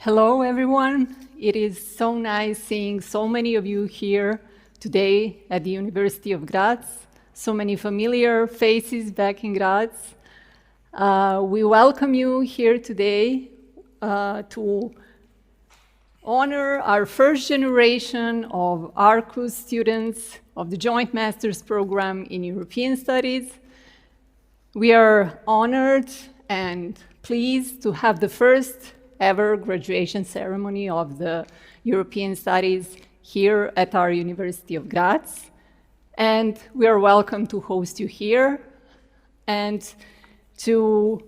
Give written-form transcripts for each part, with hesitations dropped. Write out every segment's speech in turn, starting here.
Hello, everyone. It is so nice seeing so many of you here today at the University of Graz. So many familiar faces back in Graz. We welcome you here today to honor our first generation of Arqus students of the Joint Master's Program in European Studies. We are honored and pleased to have the first ever graduation ceremony of the European Studies here at our University of Graz. And we are welcome to host you here and to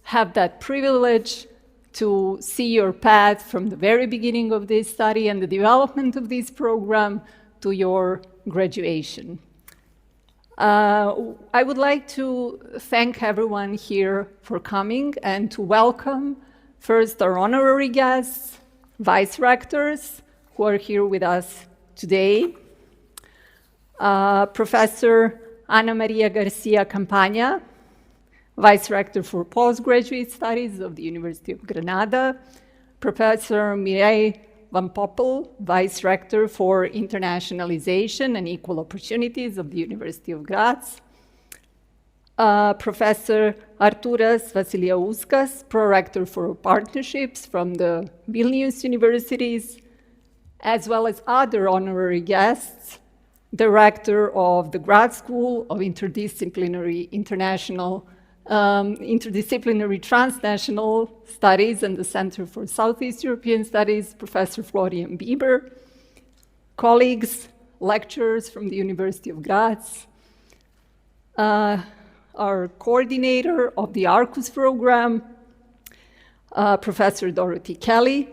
have that privilege to see your path from the very beginning of this study and the development of this program to your graduation. I would like to thank everyone here for coming and to welcome first our honorary guests, vice rectors, who are here with us today. Professor Ana Maria Garcia Campagna, Vice Rector for Postgraduate Studies of the University of Granada. Professor Mireille Van Poppel, Vice Rector for Internationalization and Equal Opportunities of the University of Graz. Professor Artūras Vasiliauskas, Prorector for Partnerships from the Vilnius Universities, as well as other honorary guests, Director of the Grad School of Interdisciplinary Transnational Studies and the Center for Southeast European Studies, Professor Florian Bieber, colleagues, lecturers from the University of Graz, our coordinator of the Arqus program, Professor Dorothy Kelly,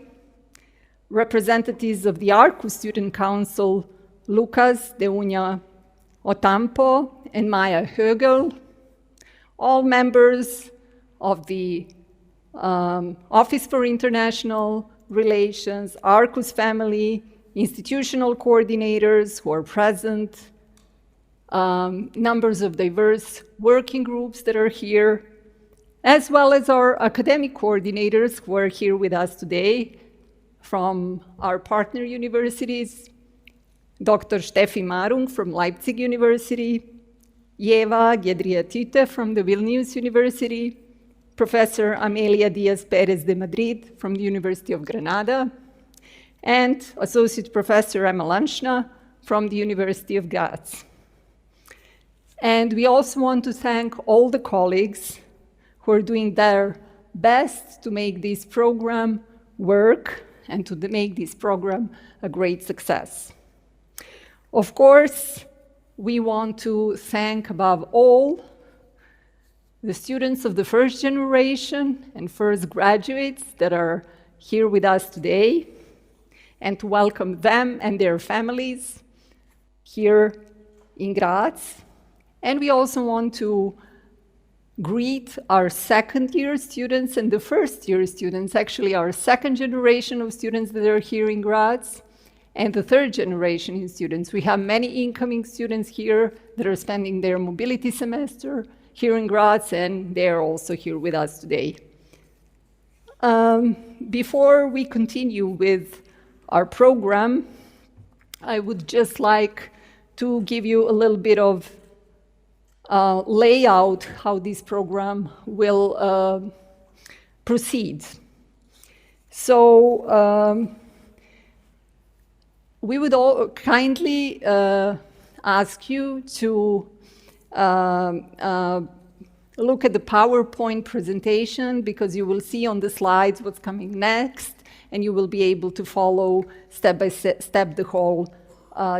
representatives of the Arqus Student Council, Lucas de Unha Otampo and Maya Högel, all members of the Office for International Relations, Arqus family, institutional coordinators who are present, numbers of diverse working groups that are here, as well as our academic coordinators who are here with us today from our partner universities, Dr. Steffi Marung from Leipzig University, Jeva Gedriatite from the Vilnius University, Professor Amelia Diaz Perez de Madrid from the University of Granada, and Associate Professor Emma Lanchna from the University of Graz. And we also want to thank all the colleagues who are doing their best to make this program work and to make this program a great success. Of course, we want to thank above all the students of the first generation and first graduates that are here with us today, and to welcome them and their families here in Graz. And we also want to greet our second-year students and the first-year students, actually our second generation of students that are here in Graz, and the third generation of students. We have many incoming students here that are spending their mobility semester here in Graz, and they're also here with us today. Before we continue with our program, I would just like to give you a little bit of layout how this program will proceed. So we would all kindly ask you to look at the PowerPoint presentation, because you will see on the slides what's coming next, and you will be able to follow step by step the whole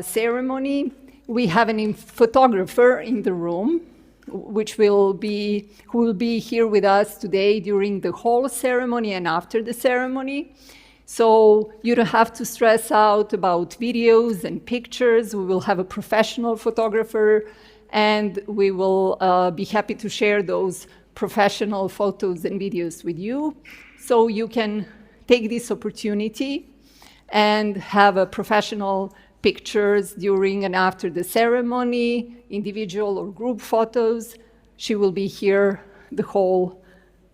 ceremony. We have a photographer in the room, who will be here with us today during the whole ceremony and after the ceremony. So you don't have to stress out about videos and pictures. We will have a professional photographer, and we will be happy to share those professional photos and videos with you. So you can take this opportunity and have a professional pictures during and after the ceremony, individual or group photos. She will be here the whole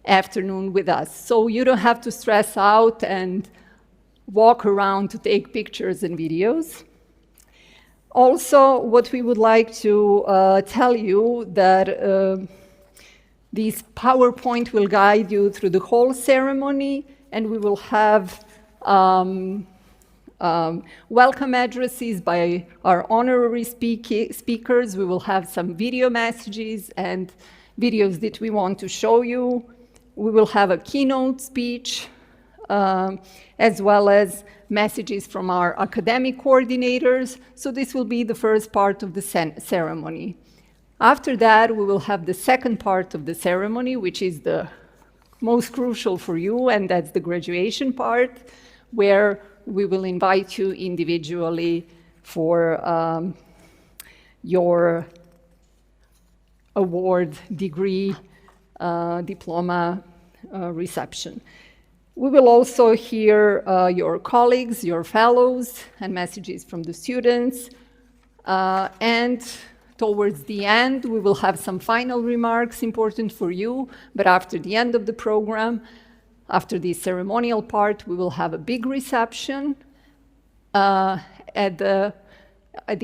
afternoon with us. So you don't have to stress out and walk around to take pictures and videos. Also, what we would like to tell you that this PowerPoint will guide you through the whole ceremony, and we will have welcome addresses by our honorary speakers. We will have some video messages and videos that we want to show you. We will have a keynote speech, as well as messages from our academic coordinators. So this will be the first part of the ceremony. After that, we will have the second part of the ceremony, which is the most crucial for you, and that's the graduation part, where we will invite you individually for your award, degree, diploma reception. We will also hear your colleagues, your fellows, and messages from the students. And towards the end, we will have some final remarks important for you. But after the end of the program, after the ceremonial part, we will have a big reception at the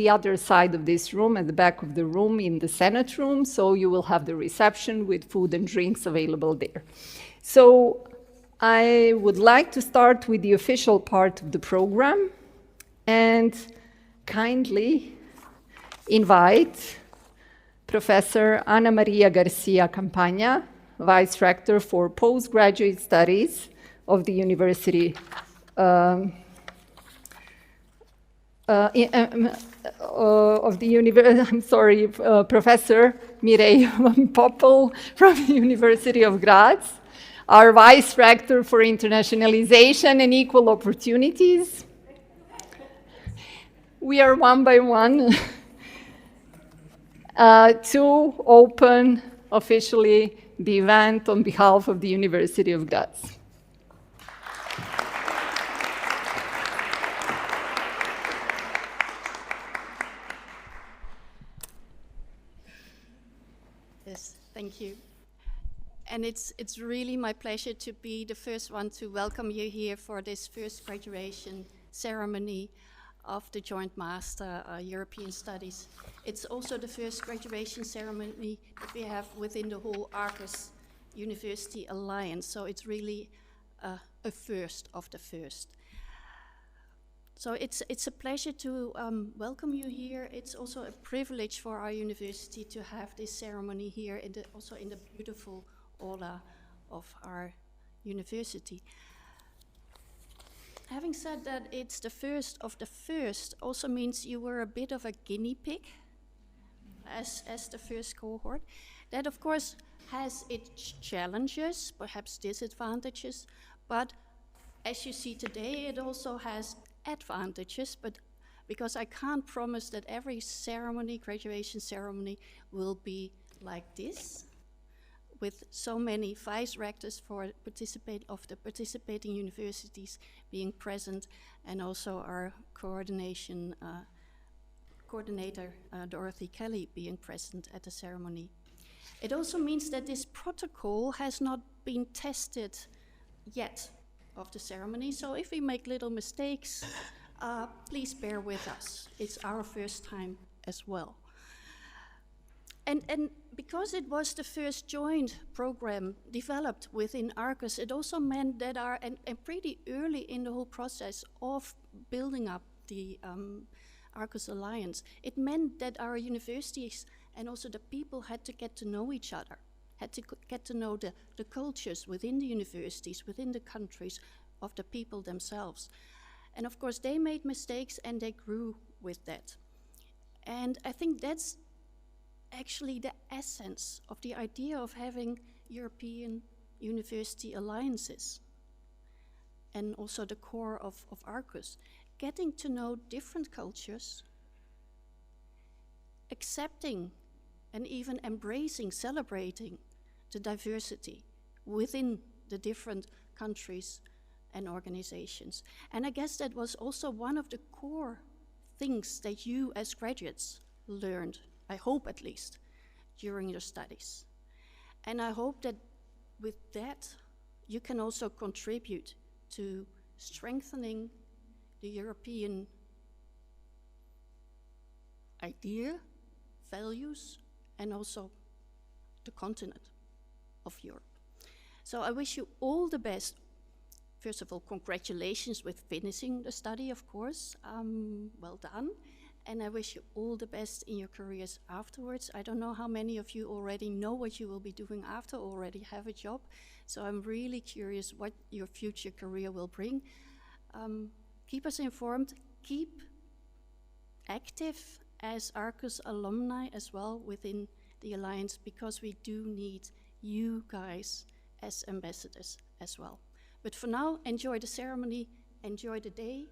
other side of this room, at the back of the room in the Senate room. So you will have the reception with food and drinks available there. So I would like to start with the official part of the program and kindly invite Professor Ana Maria Garcia Campagna, Vice Rector for Postgraduate Studies of the University Professor Mireille Poppel from the University of Graz, our Vice Rector for Internationalization and Equal Opportunities. We are one by one to open officially the event on behalf of the University of Graz. Yes, thank you. And it's really my pleasure to be the first one to welcome you here for this first graduation ceremony of the Joint Master European Studies. It's also the first graduation ceremony that we have within the whole Arqus University Alliance, so it's really a first of the first. So it's a pleasure to welcome you here. It's also a privilege for our university to have this ceremony here, also in the beautiful aula of our university. Having said that, it's the first of the first also means you were a bit of a guinea pig as the first cohort. That, of course, has its challenges, perhaps disadvantages, but as you see today, it also has advantages, but because I can't promise that every ceremony, graduation ceremony, will be like this, with so many vice rectors for the participating universities being present, and also our coordinator, Dorothy Kelly, being present at the ceremony. It also means that this protocol has not been tested yet of the ceremony, so if we make little mistakes, please bear with us. It's our first time as well. And because it was the first joint program developed within Arqus, it also meant that and pretty early in the whole process of building up the Arqus Alliance, it meant that our universities and also the people had to get to know each other, had to get to know the cultures within the universities, within the countries of the people themselves. And of course, they made mistakes and they grew with that. And I think that's actually the essence of the idea of having European university alliances, and also the core of Arqus, getting to know different cultures, accepting and even embracing, celebrating the diversity within the different countries and organizations. And I guess that was also one of the core things that you as graduates learned, I hope at least, during your studies. And I hope that with that, you can also contribute to strengthening the European idea, values, and also the continent of Europe. So I wish you all the best. First of all, congratulations with finishing the study, of course. Well done. And I wish you all the best in your careers afterwards. I don't know how many of you already know what you will be doing after, already have a job. So I'm really curious what your future career will bring. Keep us informed. Keep active as Arqus alumni as well within the Alliance, because we do need you guys as ambassadors as well. But for now, enjoy the ceremony, enjoy the day,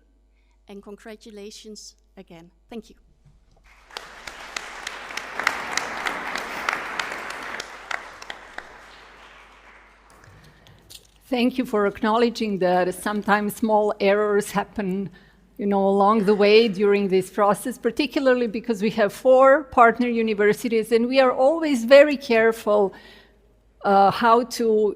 and congratulations again. Thank you. Thank you for acknowledging that sometimes small errors happen, along the way during this process, particularly because we have 4 partner universities, and we are always very careful how to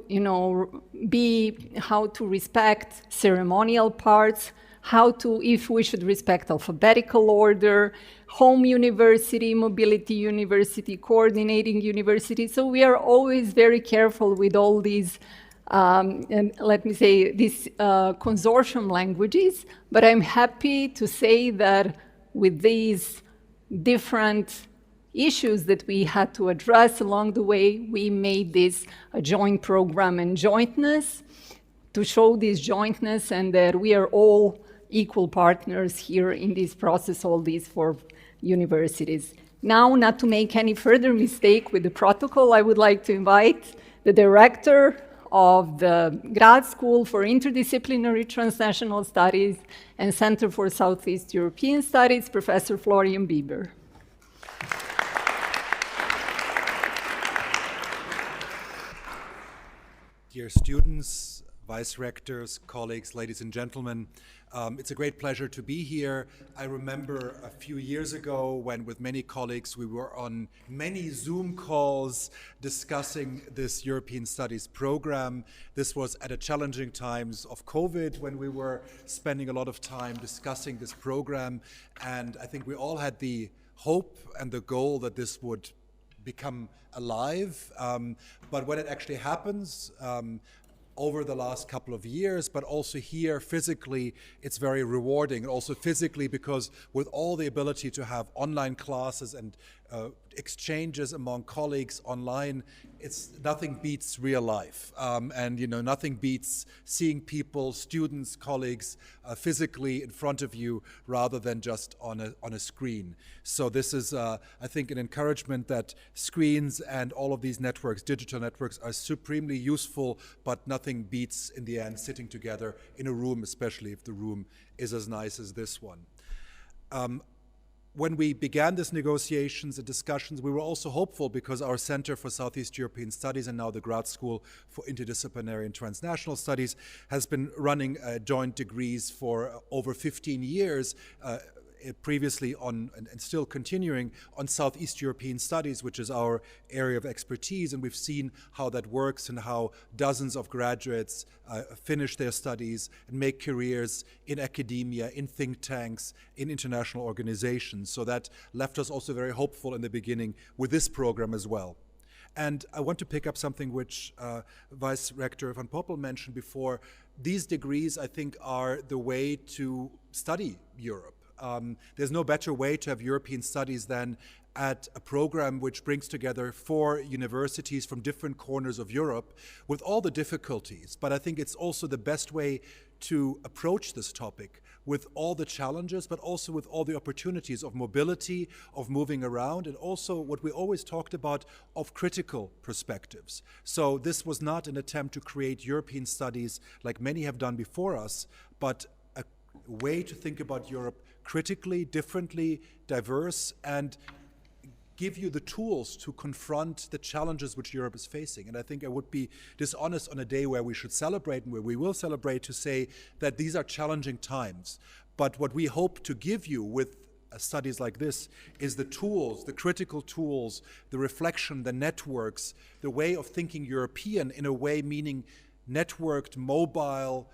respect ceremonial parts, if we should respect alphabetical order, home university, mobility university, coordinating university. So we are always very careful with all these, and let me say, these consortium languages. But I'm happy to say that with these different issues that we had to address along the way, we made this a joint program and jointness to show this jointness and that we are all equal partners here in this process, all these 4 universities. Now, not to make any further mistake with the protocol, I would like to invite the director of the Graz School for Interdisciplinary Transnational Studies and Center for Southeast European Studies, Professor Florian Bieber. Dear students, vice rectors, colleagues, ladies and gentlemen, it's a great pleasure to be here. I remember a few years ago when with many colleagues we were on many Zoom calls discussing this European Studies program. This was at a challenging times of COVID when we were spending a lot of time discussing this program, and I think we all had the hope and the goal that this would become alive, but when it actually happens, over the last couple of years, but also here physically, it's very rewarding. And also physically, because with all the ability to have online classes and exchanges among colleagues online, nothing beats real life. And nothing beats seeing people, students, colleagues, physically in front of you rather than just on a screen. So this is, I think, an encouragement that screens and all of these networks, digital networks, are supremely useful, but nothing beats, in the end, sitting together in a room, especially if the room is as nice as this one. When we began these negotiations and discussions, we were also hopeful because our Center for Southeast European Studies and now the Graz School for Interdisciplinary and Transnational Studies has been running joint degrees for over 15 years, previously on, and still continuing, on Southeast European Studies, which is our area of expertise, and we've seen how that works and how dozens of graduates finish their studies and make careers in academia, in think tanks, in international organizations. So that left us also very hopeful in the beginning with this program as well. And I want to pick up something which Vice Rector Van Poppel mentioned before. These degrees, I think, are the way to study Europe. There's no better way to have European studies than at a program which brings together 4 universities from different corners of Europe with all the difficulties. But I think it's also the best way to approach this topic, with all the challenges, but also with all the opportunities of mobility, of moving around, and also what we always talked about of critical perspectives. So this was not an attempt to create European studies like many have done before us, but a way to think about Europe critically, differently, diverse, and give you the tools to confront the challenges which Europe is facing. And I think I would be dishonest on a day where we should celebrate and where we will celebrate to say that these are challenging times. But what we hope to give you with studies like this is the tools, the critical tools, the reflection, the networks, the way of thinking European in a way meaning networked, mobile,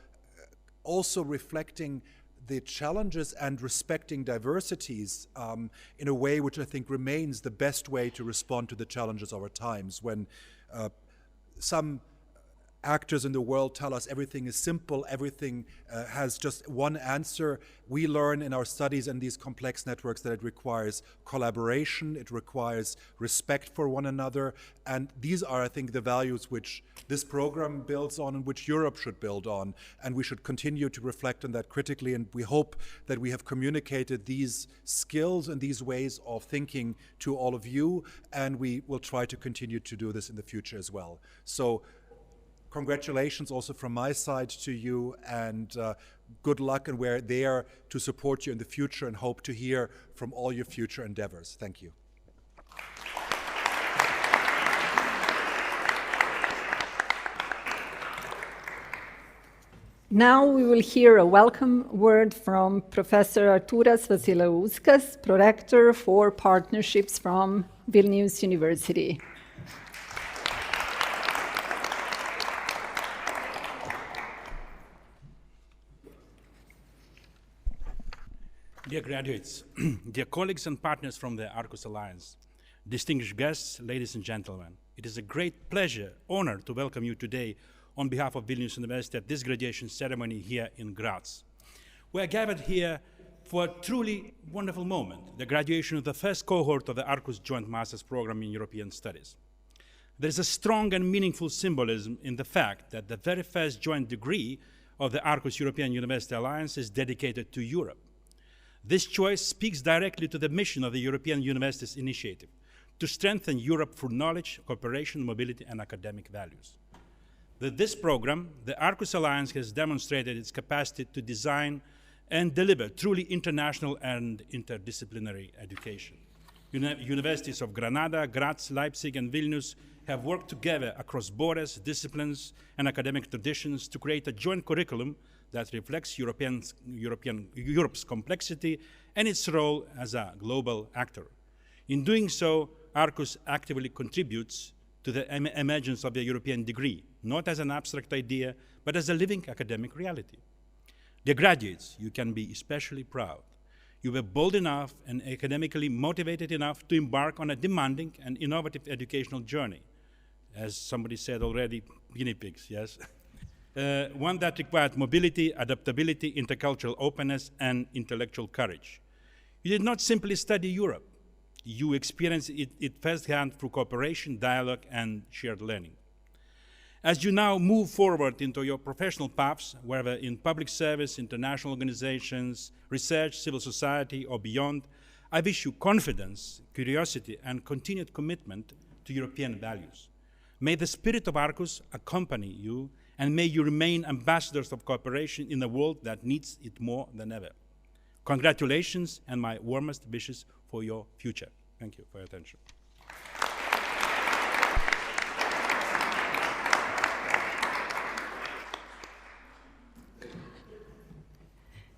also reflecting the challenges and respecting diversities in a way which I think remains the best way to respond to the challenges of our times. When some actors in the world tell us everything is simple, everything has just one answer, we learn in our studies and these complex networks that it requires collaboration, it requires respect for one another, and these are, I think, the values which this program builds on and which Europe should build on, and we should continue to reflect on that critically, and we hope that we have communicated these skills and these ways of thinking to all of you, and we will try to continue to do this in the future as well. So, congratulations also from my side to you, and good luck, and we're there to support you in the future and hope to hear from all your future endeavors. Thank you. Now we will hear a welcome word from Professor Artūras Vasilauskas, Prorector for Partnerships from Vilnius University. Dear graduates, dear colleagues and partners from the Arqus Alliance, distinguished guests, ladies and gentlemen, it is a great pleasure, honor to welcome you today on behalf of Vilnius University at this graduation ceremony here in Graz. We are gathered here for a truly wonderful moment, the graduation of the first cohort of the Arqus Joint Master's Program in European Studies. There is a strong and meaningful symbolism in the fact that the very first joint degree of the Arqus European University Alliance is dedicated to Europe. This choice speaks directly to the mission of the European Universities Initiative, to strengthen Europe through knowledge, cooperation, mobility, and academic values. With this program, the Arqus Alliance has demonstrated its capacity to design and deliver truly international and interdisciplinary education. Universities of Granada, Graz, Leipzig, and Vilnius have worked together across borders, disciplines, and academic traditions to create a joint curriculum that reflects Europe's complexity and its role as a global actor. In doing so, Arqus actively contributes to the emergence of the European degree, not as an abstract idea, but as a living academic reality. Dear graduates, you can be especially proud. You were bold enough and academically motivated enough to embark on a demanding and innovative educational journey. As somebody said already, guinea pigs, yes? One that required mobility, adaptability, intercultural openness, and intellectual courage. You did not simply study Europe. You experienced it firsthand through cooperation, dialogue, and shared learning. As you now move forward into your professional paths, whether in public service, international organizations, research, civil society, or beyond, I wish you confidence, curiosity, and continued commitment to European values. May the spirit of Arqus accompany you, and may you remain ambassadors of cooperation in a world that needs it more than ever. Congratulations, and my warmest wishes for your future. Thank you for your attention.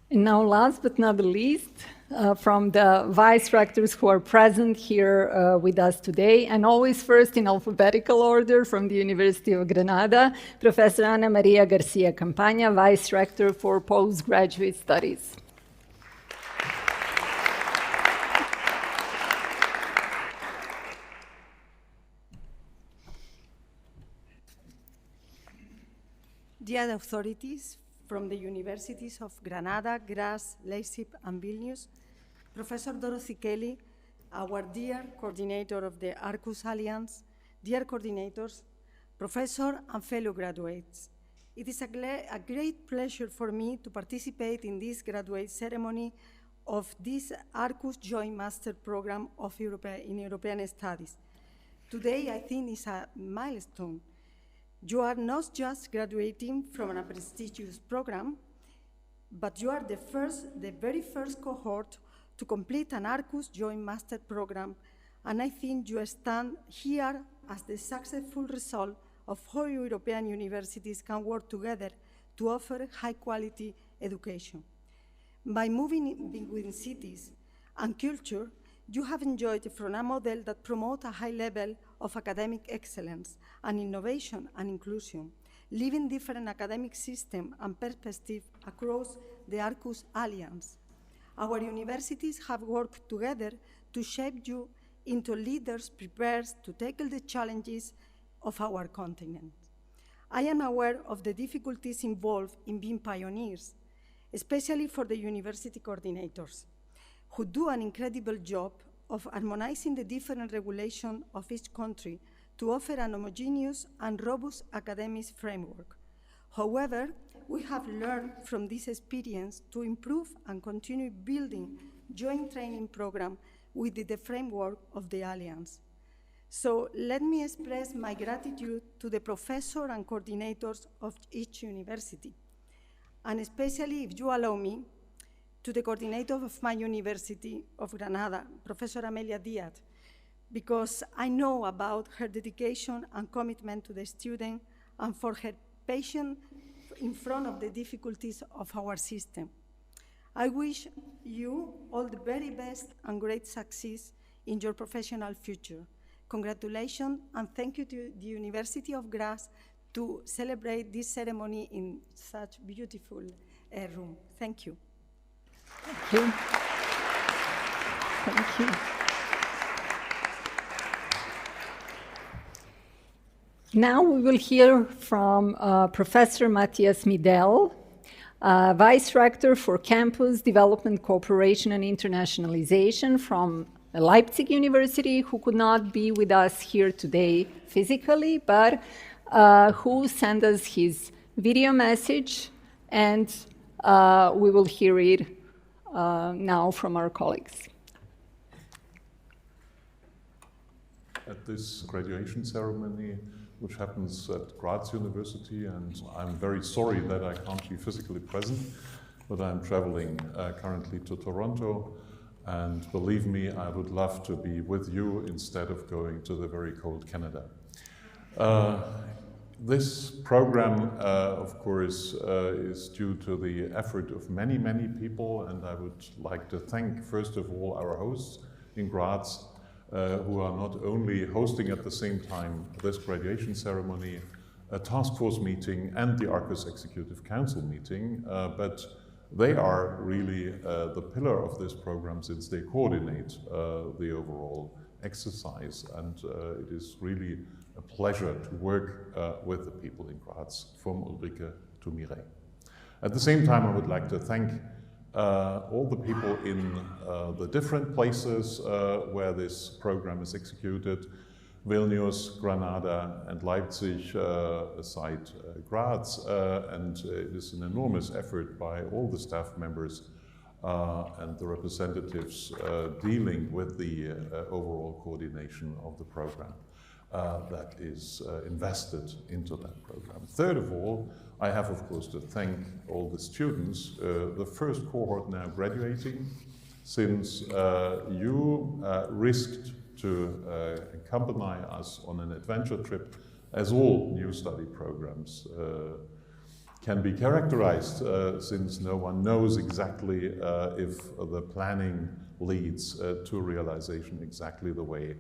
And now, last but not the least, from the vice rectors who are present here with us today, and always first in alphabetical order, from the University of Granada, Professor Ana Maria Garcia Campagna, Vice Rector for Postgraduate Studies. Dear authorities from the Universities of Granada, Graz, Leipzig, and Vilnius, Professor Dorothy Kelly, our dear coordinator of the Arqus Alliance, dear coordinators, professor and fellow graduates. It is a great pleasure for me to participate in this graduate ceremony of this Arqus Joint Master Program of in European Studies. Today, I think, is a milestone. You are not just graduating from a prestigious program, but you are the very first cohort to complete an Arqus Joint Master Program, and I think you stand here as the successful result of how European universities can work together to offer high-quality education. By moving between cities and culture, you have enjoyed from a model that promotes a high level of academic excellence and innovation and inclusion, living different academic systems and perspectives across the Arqus Alliance. Our universities have worked together to shape you into leaders prepared to tackle the challenges of our continent. I am aware of the difficulties involved in being pioneers, especially for the university coordinators, who do an incredible job of harmonizing the different regulations of each country to offer an homogeneous and robust academic framework. However, we have learned from this experience to improve and continue building joint training programs within the framework of the Alliance. So let me express my gratitude to the professors and coordinators of each university, and especially, if you allow me, to the coordinator of my University of Granada, Professor Amelia Diaz, because I know about her dedication and commitment to the student and for her patience in front of the difficulties of our system. I wish you all the very best and great success in your professional future. Congratulations, and thank you to the University of Graz to celebrate this ceremony in such beautiful room. Thank you. Thank you. Thank you. Now we will hear from Professor Matthias Midell, Vice Rector for Campus Development, Cooperation and Internationalization from Leipzig University, who could not be with us here today physically, but who sent us his video message, and we will hear it now from our colleagues. At this graduation ceremony, which happens at Graz University, and I'm very sorry that I can't be physically present, but I'm traveling currently to Toronto, and believe me, I would love to be with you instead of going to the very cold Canada. This program, of course, is due to the effort of many, many people, and I would like to thank, first of all, our hosts in Graz, who are not only hosting at the same time this graduation ceremony, a task force meeting, and the Arqus Executive Council meeting, but they are really the pillar of this program since they coordinate the overall exercise, and it is really a pleasure to work with the people in Graz, from Ulrike to Mireille. At the same time, I would like to thank all the people in the different places where this program is executed, Vilnius, Granada, and Leipzig, aside Graz, and it is an enormous effort by all the staff members and the representatives dealing with the overall coordination of the program that is invested into that program. Third of all, I have, of course, to thank all the students, the first cohort now graduating, since you risked to accompany us on an adventure trip, as all new study programs can be characterized, since no one knows exactly if the planning leads to realization exactly the way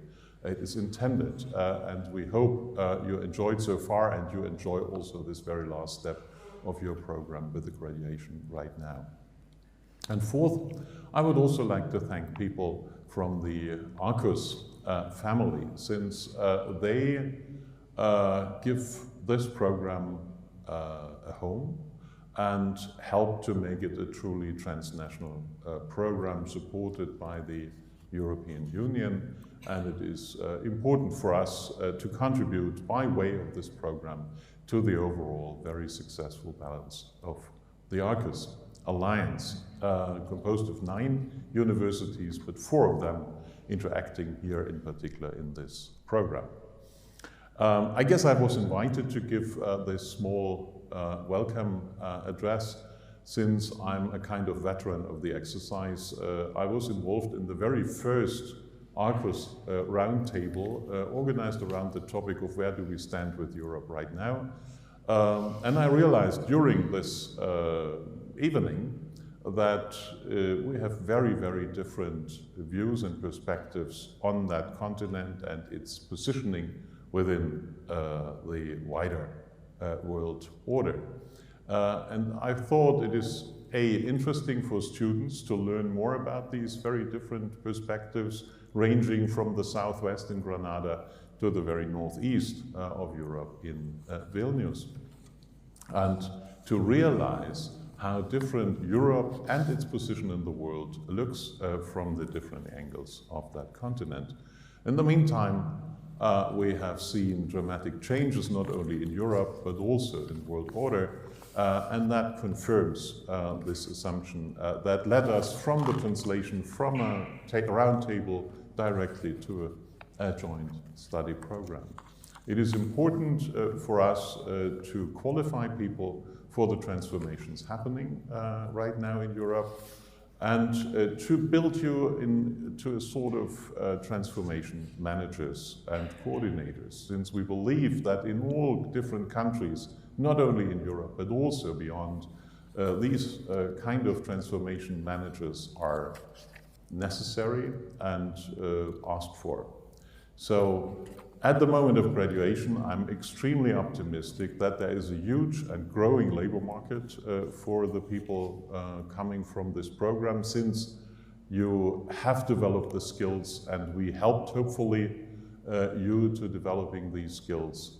it is intended, and we hope you enjoyed so far, and you enjoy also this very last step of your program with the graduation right now. And fourth, I would also like to thank people from the Arqus family, since they give this program a home and help to make it a truly transnational program supported by the European Union. And it is important for us to contribute by way of this program to the overall very successful balance of the Arqus Alliance, composed of 9 universities, but 4 of them interacting here in particular in this program. I guess I was invited to give this small welcome address, since I'm a kind of veteran of the exercise. I was involved in the very first Arqus roundtable organized around the topic of where do we stand with Europe right now. And I realized during this evening that we have very, very different views and perspectives on that continent and its positioning within the wider world order. And I thought it is interesting for students to learn more about these very different perspectives, ranging from the southwest in Granada to the very northeast of Europe in Vilnius. And to realize how different Europe and its position in the world looks from the different angles of that continent. In the meantime, we have seen dramatic changes not only in Europe but also in world order, and that confirms this assumption that led us from the translation from a round table directly to a joint study program. It is important for us to qualify people for the transformations happening right now in Europe, and to build you into a sort of transformation managers and coordinators, since we believe that in all different countries, not only in Europe, but also beyond, these kind of transformation managers are necessary and asked for. So at the moment of graduation, I'm extremely optimistic that there is a huge and growing labor market for the people coming from this program, since you have developed the skills and we helped, hopefully, you to developing these skills.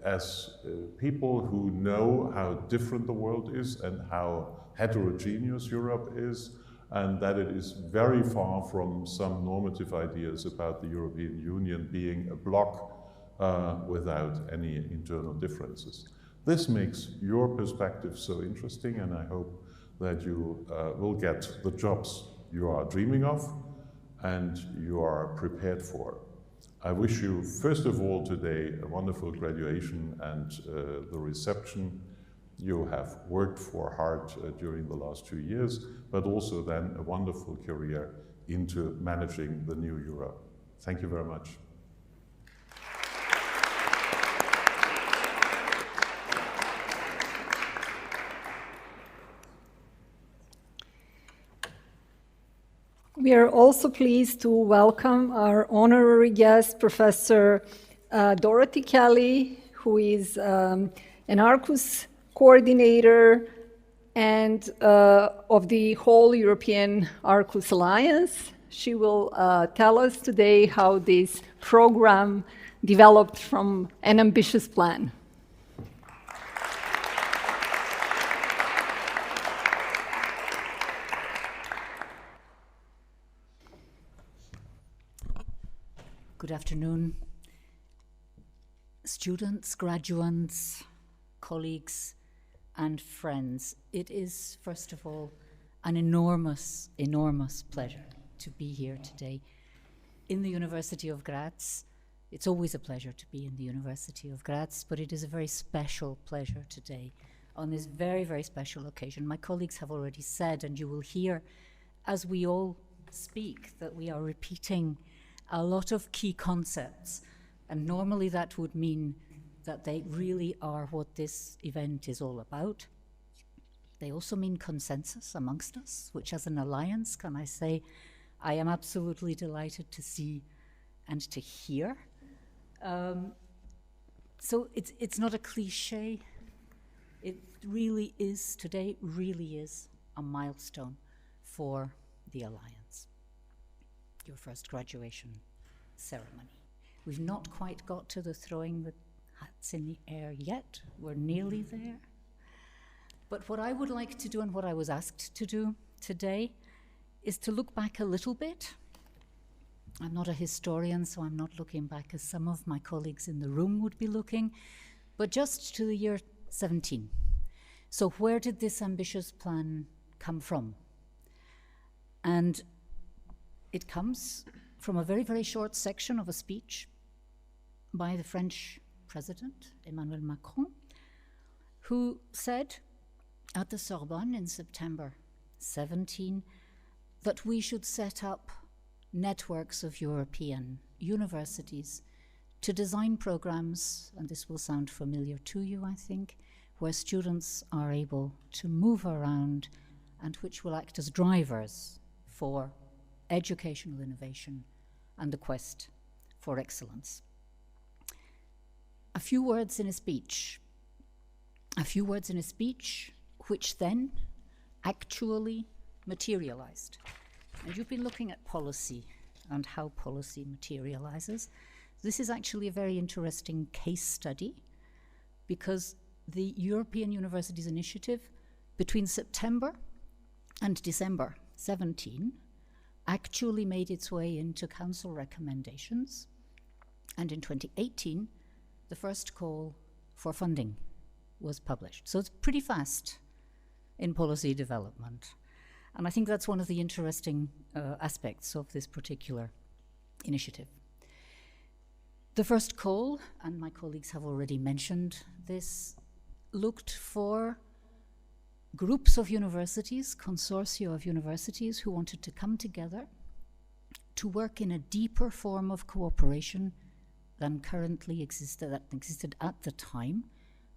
As people who know how different the world is and how heterogeneous Europe is, and that it is very far from some normative ideas about the European Union being a bloc without any internal differences. This makes your perspective so interesting, and I hope that you will get the jobs you are dreaming of and you are prepared for. I wish you, first of all, today a wonderful graduation and the reception. You have worked for hard during the last 2 years, but also then a wonderful career into managing the new Europe. Thank you very much. We are also pleased to welcome our honorary guest, Professor Dorothy Kelly, who is an Arqus Coordinator and of the whole European Arqus Alliance. She will tell us today how this program developed from an ambitious plan. Good afternoon, students, graduates, colleagues, and friends. It is, first of all, an enormous, enormous pleasure to be here today in the University of Graz. It's always a pleasure to be in the University of Graz, but it is a very special pleasure today on this very, very special occasion. My colleagues have already said, and you will hear as we all speak, that we are repeating a lot of key concepts, and normally that would mean that they really are what this event is all about. They also mean consensus amongst us, which as an alliance, can I say, I am absolutely delighted to see and to hear. So it's not a cliche. It really is, today really is a milestone for the alliance. Your first graduation ceremony. We've not quite got to the throwing the hats in the air yet. We're nearly there. But what I would like to do, and what I was asked to do today, is to look back a little bit. I'm not a historian, so I'm not looking back as some of my colleagues in the room would be looking, but just to the year 17. So where did this ambitious plan come from? And it comes from a very, very short section of a speech by the French President, Emmanuel Macron, who said at the Sorbonne in September 17 that we should set up networks of European universities to design programs, and this will sound familiar to you, I think, where students are able to move around and which will act as drivers for educational innovation and the quest for excellence. A few words in a speech which then actually materialized. And you've been looking at policy and how policy materializes. This is actually a very interesting case study because the European Universities Initiative between September and December 17 actually made its way into council recommendations, and in 2018 the first call for funding was published. So it's pretty fast in policy development, and I think that's one of the interesting aspects of this particular initiative. The first call, and my colleagues have already mentioned this, looked for groups of universities, consortia of universities who wanted to come together to work in a deeper form of cooperation than currently existed at the time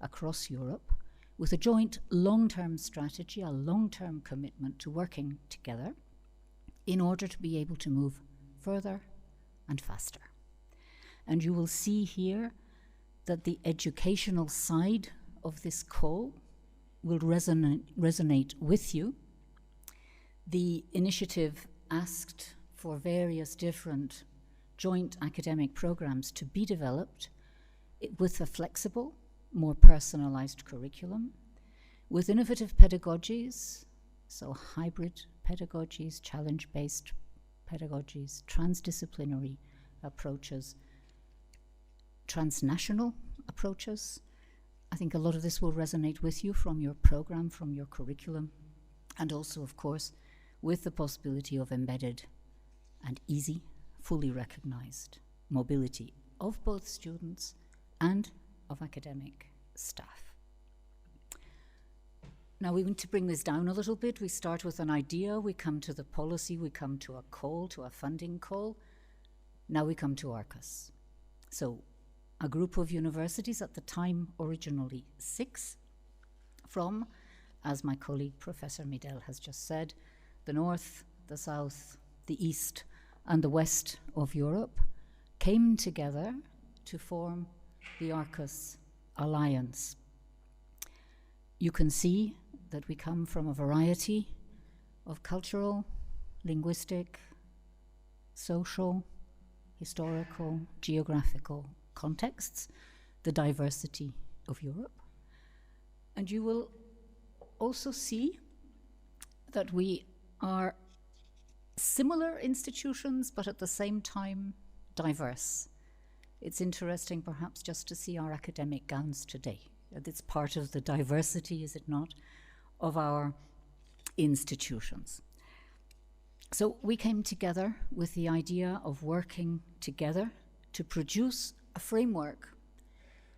across Europe, with a joint long-term strategy, a long-term commitment to working together in order to be able to move further and faster. And you will see here that the educational side of this call will resonate with you. The initiative asked for various different joint academic programs to be developed with a flexible, more personalized curriculum, with innovative pedagogies, so hybrid pedagogies, challenge-based pedagogies, transdisciplinary approaches, transnational approaches. I think a lot of this will resonate with you from your program, from your curriculum, and also, of course, with the possibility of embedded and easy, fully recognized mobility of both students and of academic staff. Now we want to bring this down a little bit. We start with an idea, we come to the policy, we come to a call, to a funding call. Now we come to Arqus. So a group of universities, at the time originally 6, from, as my colleague Professor Midel has just said, the north, the south, the east, and the west of Europe, came together to form the Arqus Alliance. You can see that we come from a variety of cultural, linguistic, social, historical, geographical contexts, the diversity of Europe. And you will also see that we are similar institutions, but at the same time diverse. It's interesting perhaps just to see our academic gowns today. It's part of the diversity, is it not, of our institutions. So we came together with the idea of working together to produce a framework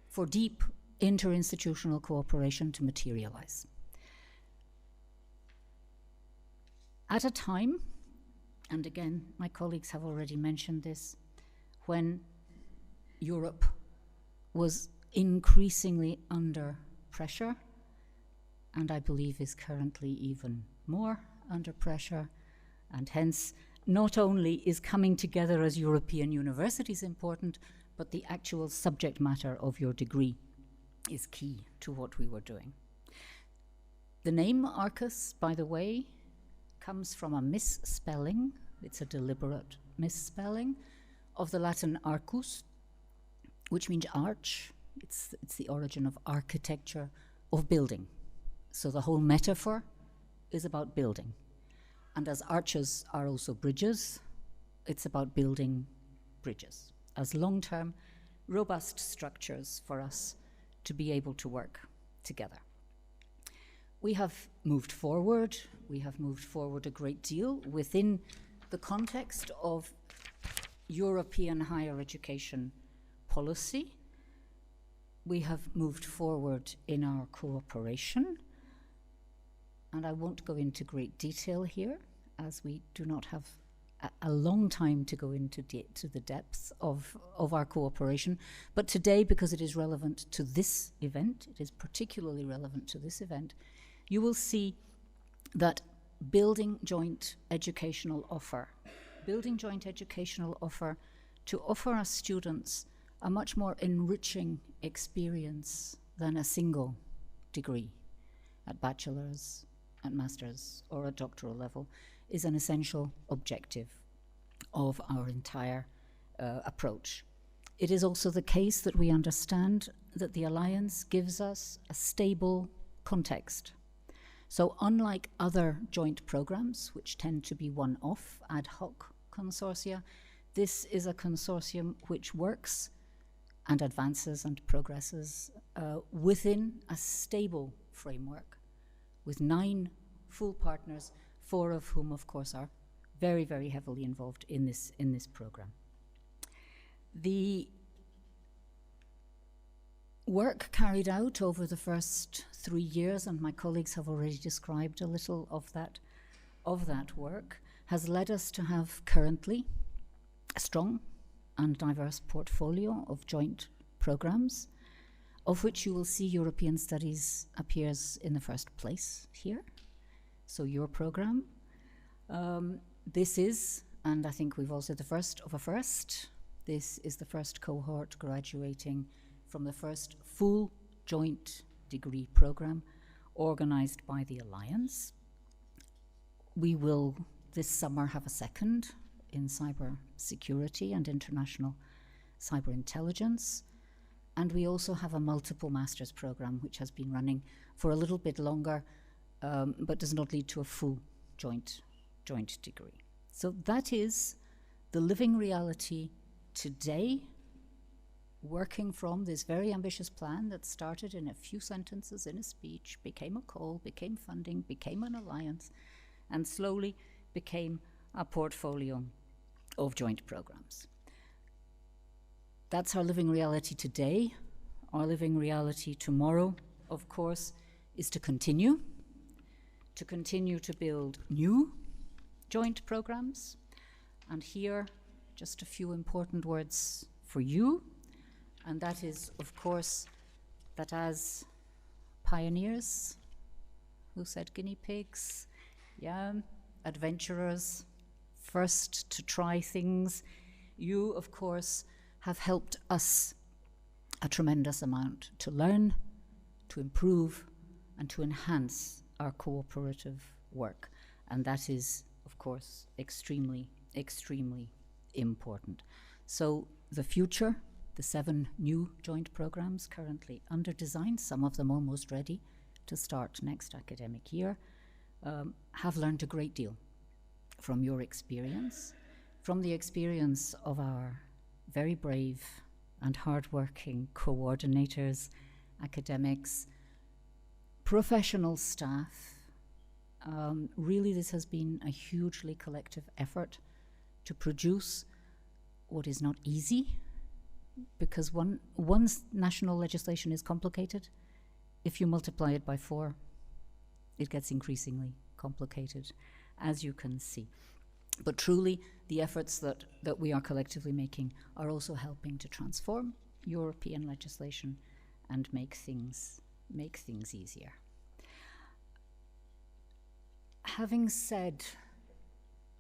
for deep interinstitutional cooperation to materialize. At a time, and again, my colleagues have already mentioned this, when Europe was increasingly under pressure, and I believe is currently even more under pressure, and hence not only is coming together as European universities important, but the actual subject matter of your degree is key to what we were doing. The name Arqus, by the way, comes from a misspelling, it's a deliberate misspelling, of the Latin arcus, which means arch. It's the origin of architecture, of building. So the whole metaphor is about building. And as arches are also bridges, it's about building bridges as long-term, robust structures for us to be able to work together. We have moved forward a great deal within the context of European higher education policy. We have moved forward in our cooperation, and I won't go into great detail here, as we do not have a long time to go into to the depths of our cooperation. But today, because it is relevant to this event, it is particularly relevant to this event, you will see that building joint educational offer to offer our students a much more enriching experience than a single degree at bachelor's, at master's, or at doctoral level is an essential objective of our entire approach. It is also the case that we understand that the Alliance gives us a stable context. So unlike other joint programs, which tend to be one-off, ad hoc consortia, this is a consortium which works and advances and progresses within a stable framework with 9 full partners, 4 of whom, of course, are very, very heavily involved in this program. The work carried out over the first 3 years, and my colleagues have already described a little of that work, has led us to have currently a strong and diverse portfolio of joint programs, of which you will see European Studies appears in the first place here. So your program. This is, and I think we've also the first of a first, this is the first cohort graduating from the first full joint degree program organized by the Alliance. We will this summer have a second in cyber security and international cyber intelligence. And we also have a multiple master's program which has been running for a little bit longer, but does not lead to a full joint degree. So that is the living reality today, working from this very ambitious plan that started in a few sentences in a speech, became a call, became funding, became an alliance, and slowly became a portfolio of joint programs. That's our living reality today. Our living reality tomorrow, of course, is to continue to build new joint programs. And here, just a few important words for you. And that is, of course, that as pioneers, who said guinea pigs? Yeah, adventurers, first to try things. You, of course, have helped us a tremendous amount to learn, to improve, and to enhance our cooperative work. And that is, of course, extremely, extremely important. So the future, the 7 new joint programs currently under design, some of them almost ready to start next academic year, have learned a great deal from your experience, from the experience of our very brave and hardworking coordinators, academics, professional staff. Really, this has been a hugely collective effort to produce what is not easy, because once national legislation is complicated, if you multiply it by 4, it gets increasingly complicated, as you can see. But truly, the efforts that we are collectively making are also helping to transform European legislation and make things easier. Having said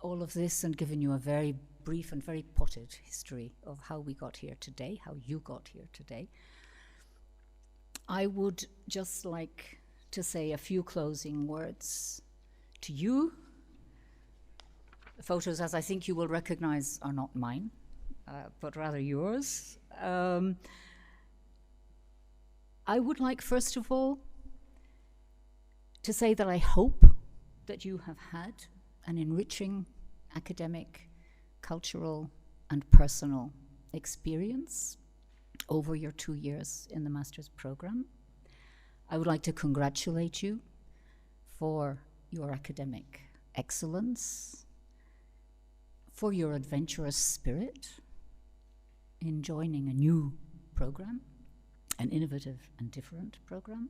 all of this and given you a very brief and very potted history of how we got here today, how you got here today, I would just like to say a few closing words to you. The photos, as I think you will recognize, are not mine, but rather yours. I would like, first of all, to say that I hope that you have had an enriching academic, cultural, and personal experience over your 2 years in the master's program. I would like to congratulate you for your academic excellence, for your adventurous spirit in joining a new program, an innovative and different program.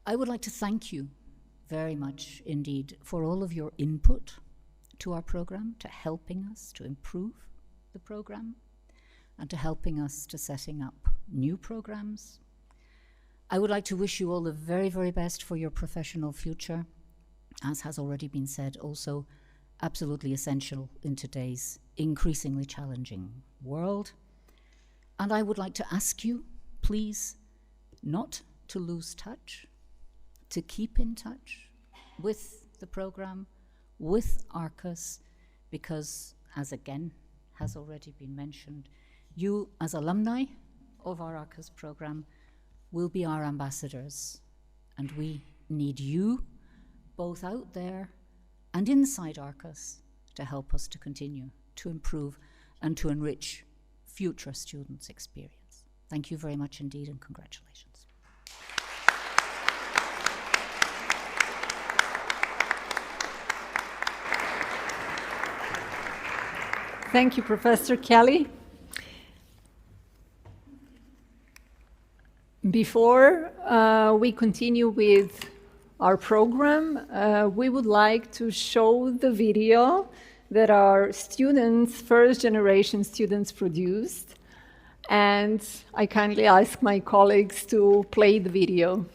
I would like to thank you very much indeed for all of your input to our program, to helping us to improve the program, and to helping us to setting up new programs. I would like to wish you all the very, very best for your professional future, as has already been said, also absolutely essential in today's increasingly challenging world. And I would like to ask you, please, not to lose touch, to keep in touch with the program, with Arqus, because, as again has already been mentioned, you as alumni of our Arqus program will be our ambassadors, and we need you both out there and inside Arqus to help us to continue to improve and to enrich future students' experience. Thank you very much indeed, and congratulations. Thank you, Professor Kelly. Before we continue with our program, we would like to show the video that our students, first-generation students, produced. And I kindly ask my colleagues to play the video.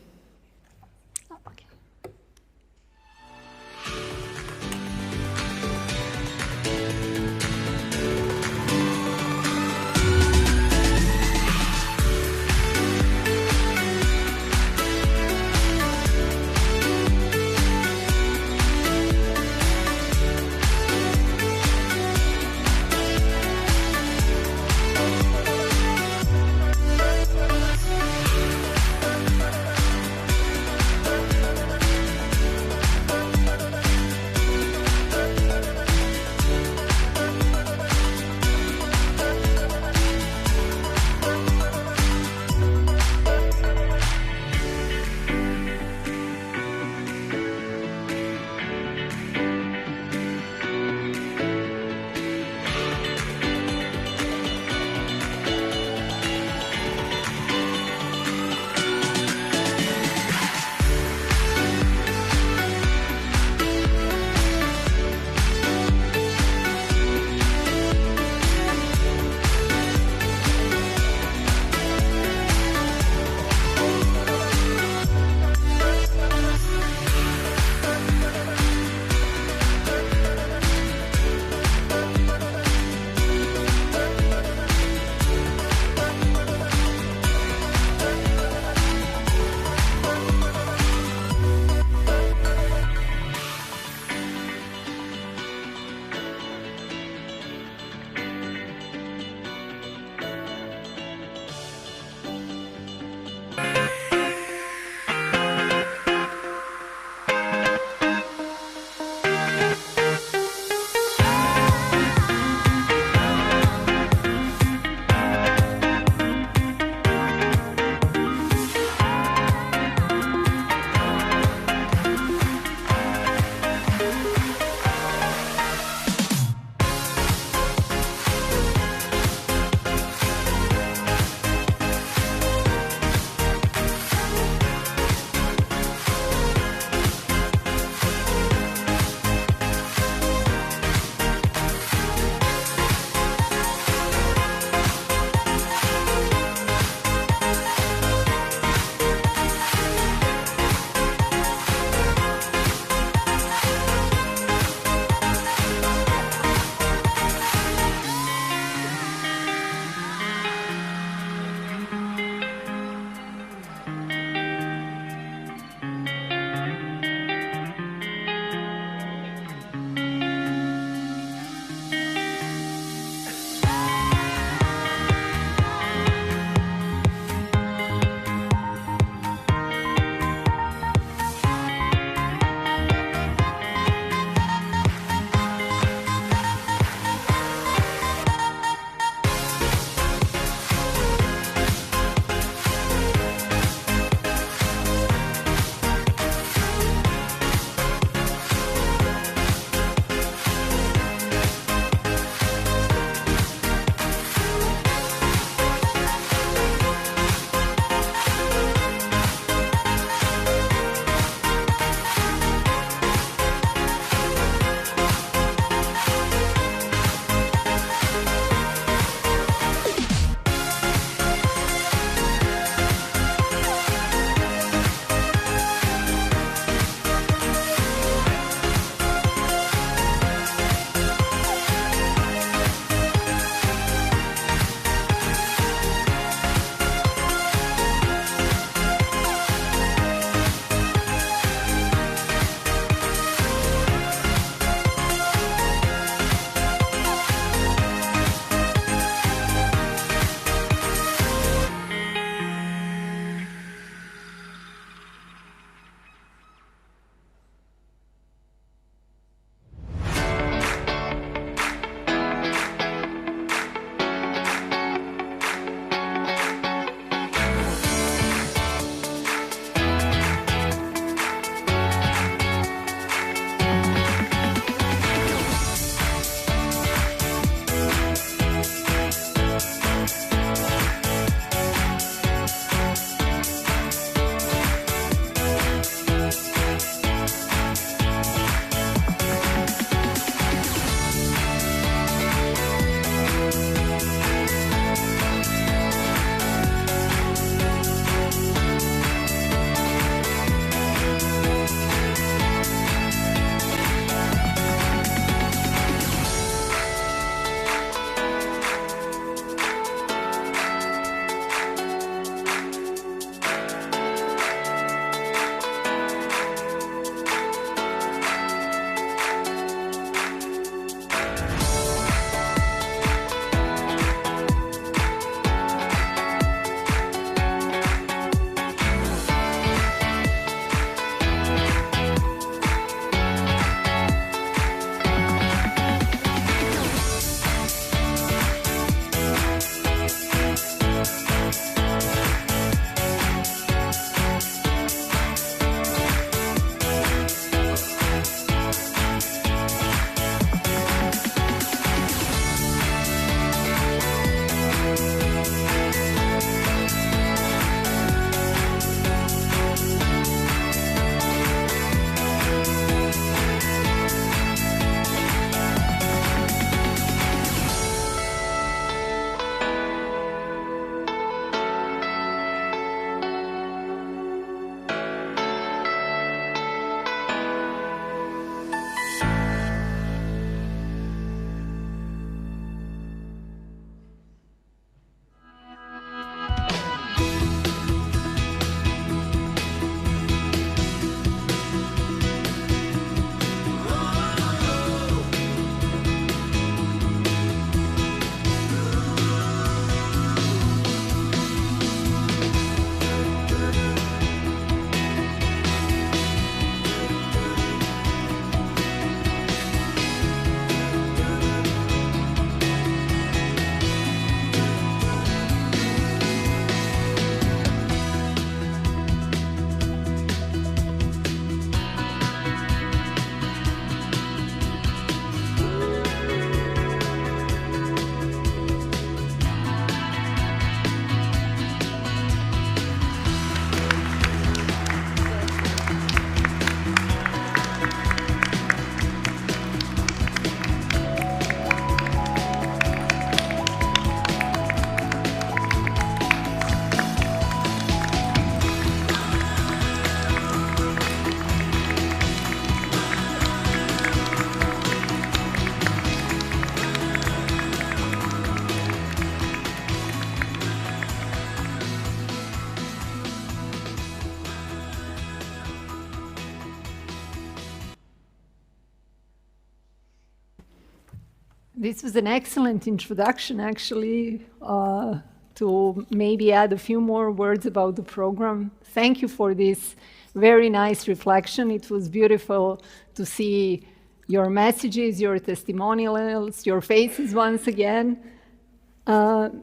This was an excellent introduction, actually, to maybe add a few more words about the program. Thank you for this very nice reflection. It was beautiful to see your messages, your testimonials, your faces once again.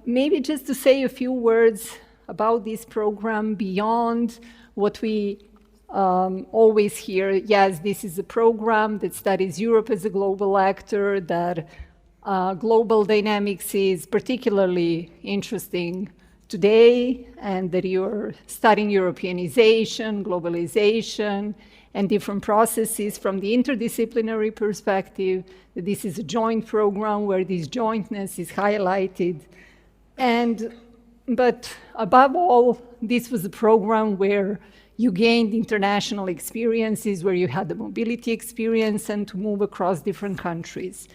Maybe just to say a few words about this program beyond what we always hear. Yes, this is a program that studies Europe as a global actor, that global dynamics is particularly interesting today, and that you're studying Europeanization, globalization, and different processes from the interdisciplinary perspective, that this is a joint program where this jointness is highlighted. But above all, this was a program where you gained international experiences, where you had the mobility experience and to move across different countries.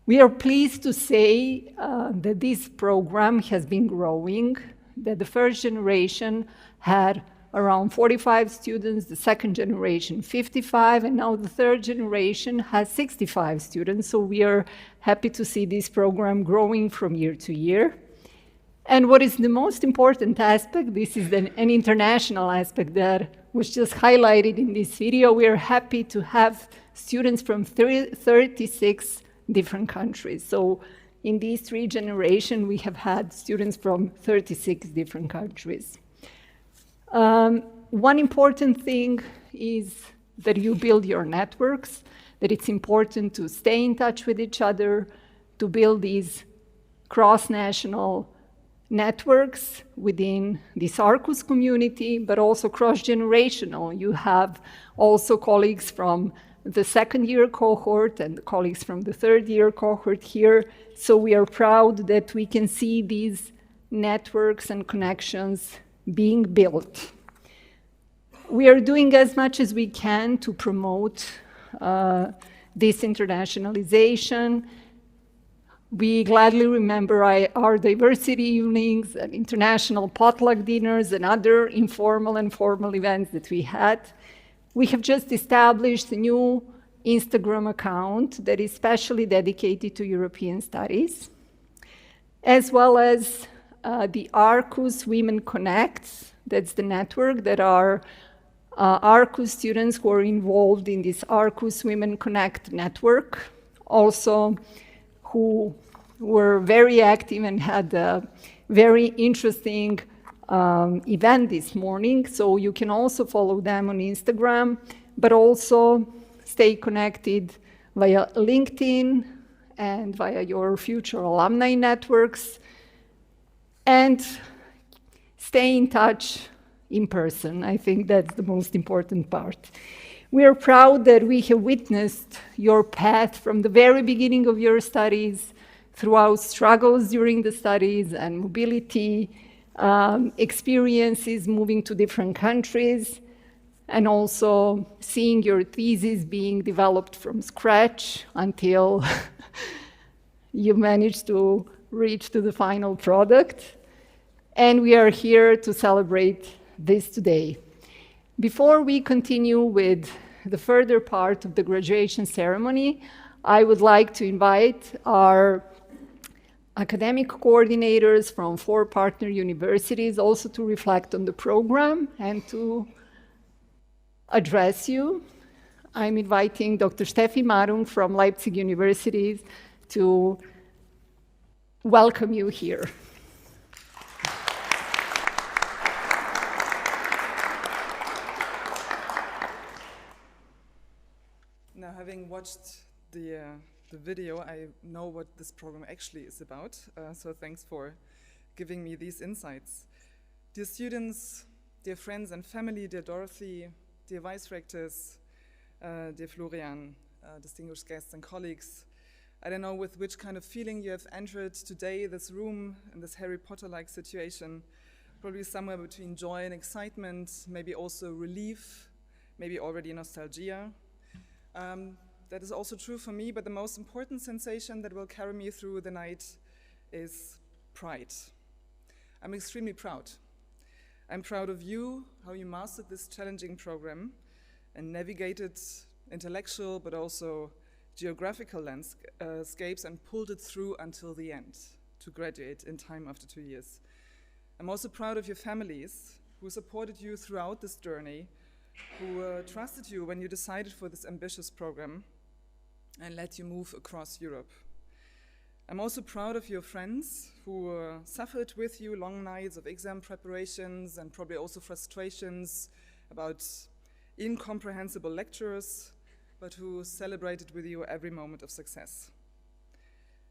We are pleased to say that this program has been growing, that the first generation had around 45 students, the second generation 55, and now the third generation has 65 students. So we are happy to see this program growing from year to year. And what is the most important aspect, this is an international aspect that was just highlighted in this video. We are happy to have students from 36 different countries. So in these three generations, we have had students from 36 different countries. One important thing is that you build your networks, that it's important to stay in touch with each other, to build these cross-national networks within this Arqus community, but also cross-generational. You have also colleagues from the second-year cohort and colleagues from the third-year cohort here. So we are proud that we can see these networks and connections being built. We are doing as much as we can to promote this internationalization. We gladly remember our diversity evenings and international potluck dinners and other informal and formal events that we had. We have just established a new Instagram account that is specially dedicated to European studies, as well as the Arqus Women Connect. That's the network that are Arqus students who are involved in this Arqus Women Connect network, also who were very active and had a very interesting event this morning. So you can also follow them on Instagram, but also stay connected via LinkedIn and via your future alumni networks, and stay in touch in person. I think that's the most important part. We are proud that we have witnessed your path from the very beginning of your studies, throughout struggles during the studies and mobility, experiences moving to different countries, and also seeing your thesis being developed from scratch until you managed to reach to the final product. And we are here to celebrate this today. Before we continue with the further part of the graduation ceremony, I would like to invite our academic coordinators from 4 partner universities also to reflect on the program and to address you. I'm inviting Dr. Steffi Marung from Leipzig University to welcome you here. Now, having watched the video, I know what this program actually is about, so thanks for giving me these insights. Dear students, dear friends and family, dear Dorothy, dear vice rectors, dear Florian, distinguished guests and colleagues, I don't know with which kind of feeling you have entered today this room in this Harry Potter-like situation, probably somewhere between joy and excitement, maybe also relief, maybe already nostalgia. That is also true for me, but the most important sensation that will carry me through the night is pride. I'm extremely proud. I'm proud of you, how you mastered this challenging program and navigated intellectual but also geographical landscapes and pulled it through until the end to graduate in time after 2 years. I'm also proud of your families who supported you throughout this journey, who trusted you when you decided for this ambitious program and let you move across Europe. I'm also proud of your friends who suffered with you long nights of exam preparations and probably also frustrations about incomprehensible lectures, but who celebrated with you every moment of success.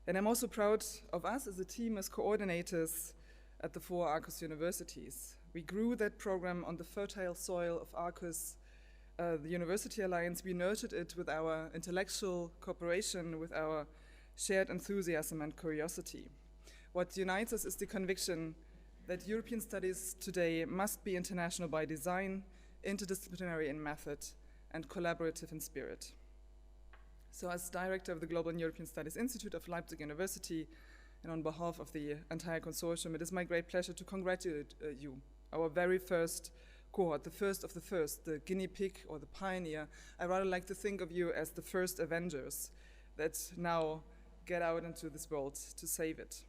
And I'm also proud of us as a team, as coordinators at the 4 Arqus universities. We grew that program on the fertile soil of Arqus, the University Alliance. We nurtured it with our intellectual cooperation, with our shared enthusiasm and curiosity. What unites us is the conviction that European studies today must be international by design, interdisciplinary in method, and collaborative in spirit. So as director of the Global and European Studies Institute of Leipzig University, and on behalf of the entire consortium, it is my great pleasure to congratulate you, our very first cohort, the first of the first, the guinea pig or the pioneer. I rather like to think of you as the first Avengers that now get out into this world to save it.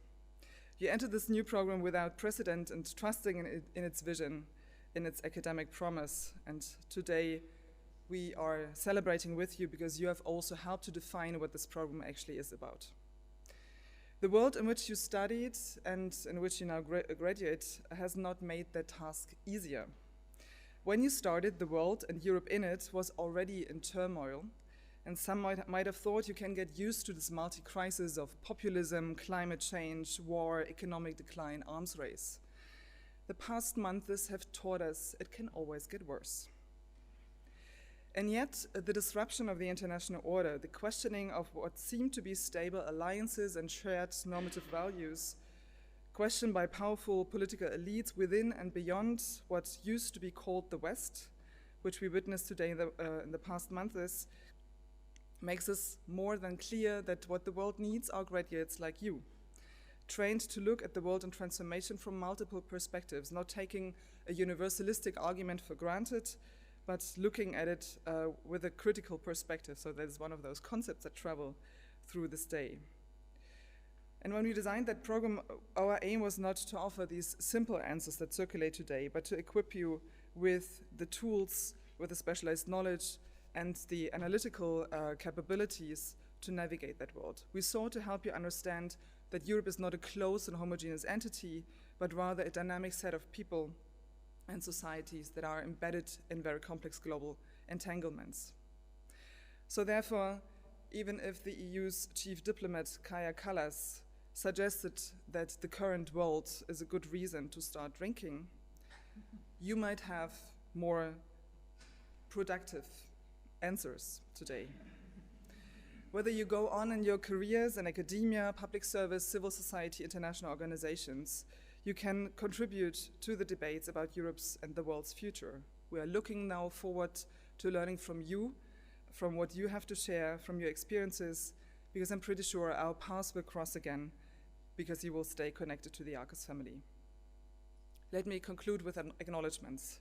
You entered this new program without precedent and trusting in its vision, in its academic promise, and today we are celebrating with you because you have also helped to define what this program actually is about. The world in which you studied and in which you now graduate has not made that task easier. When you started, the world and Europe in it was already in turmoil, and some might have thought you can get used to this multi-crisis of populism, climate change, war, economic decline, arms race. The past months have taught us it can always get worse. And yet, the disruption of the international order, the questioning of what seemed to be stable alliances and shared normative values, questioned by powerful political elites within and beyond what used to be called the West, which we witnessed today in the past months, makes us more than clear that what the world needs are graduates like you, trained to look at the world in transformation from multiple perspectives, not taking a universalistic argument for granted, but looking at it with a critical perspective. So that is one of those concepts that travel through this day. And when we designed that program, our aim was not to offer these simple answers that circulate today, but to equip you with the tools, with the specialized knowledge, and the analytical capabilities to navigate that world. We sought to help you understand that Europe is not a closed and homogeneous entity, but rather a dynamic set of people and societies that are embedded in very complex global entanglements. So therefore, even if the EU's chief diplomat, Kaja Kallas, suggested that the current world is a good reason to start drinking, you might have more productive answers today. Whether you go on in your careers in academia, public service, civil society, international organizations, you can contribute to the debates about Europe's and the world's future. We are looking now forward to learning from you, from what you have to share, from your experiences, because I'm pretty sure our paths will cross again, because you will stay connected to the Arqus family. Let me conclude with acknowledgements.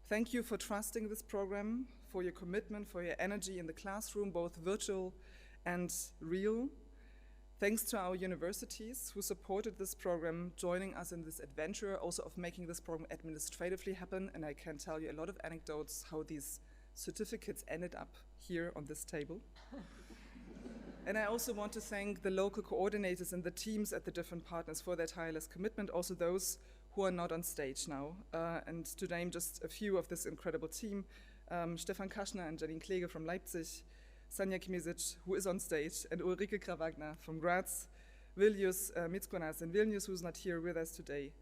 Thank you for trusting this program, for your commitment, for your energy in the classroom, both virtual and real. Thanks to our universities who supported this program, joining us in this adventure, also of making this program administratively happen. And I can tell you a lot of anecdotes how these certificates ended up here on this table. And I also want to thank the local coordinators and the teams at the different partners for their tireless commitment, also those who are not on stage now. And to name just a few of this incredible team, Stefan Kaschner and Janine Klege from Leipzig, Sanja Kimisic, who is on stage, and Ulrike Krawagner from Graz, Vilnius Mitskonas in Vilnius, who's not here with us today.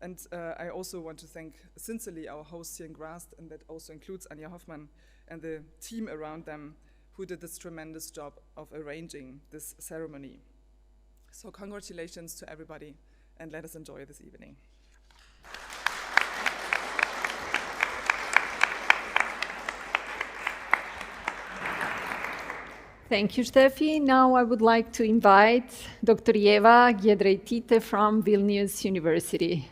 And I also want to thank sincerely our hosts here in Graz, and that also includes Anja Hoffmann and the team around them who did this tremendous job of arranging this ceremony. So congratulations to everybody, and let us enjoy this evening. Thank you, Steffi. Now I would like to invite Dr. Eva Giedraitite from Vilnius University.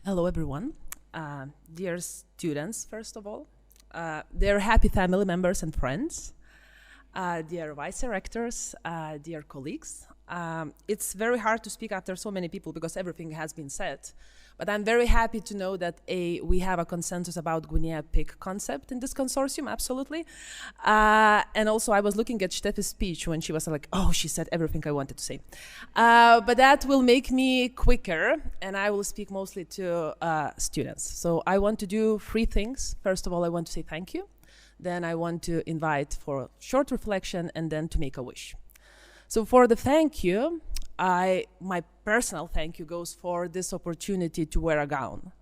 Hello, everyone. Dear students, first of all, dear happy family members and friends, dear vice directors, dear colleagues. It's very hard to speak after so many people because everything has been said. But I'm very happy to know that we have a consensus about Guinea pig concept in this consortium, absolutely. And also I was looking at Steffi's speech when she was like, oh, she said everything I wanted to say. But that will make me quicker, and I will speak mostly to students. So I want to do 3 things. First of all, I want to say thank you. Then I want to invite for a short reflection and then to make a wish. So for the thank you, my personal thank you goes for this opportunity to wear a gown.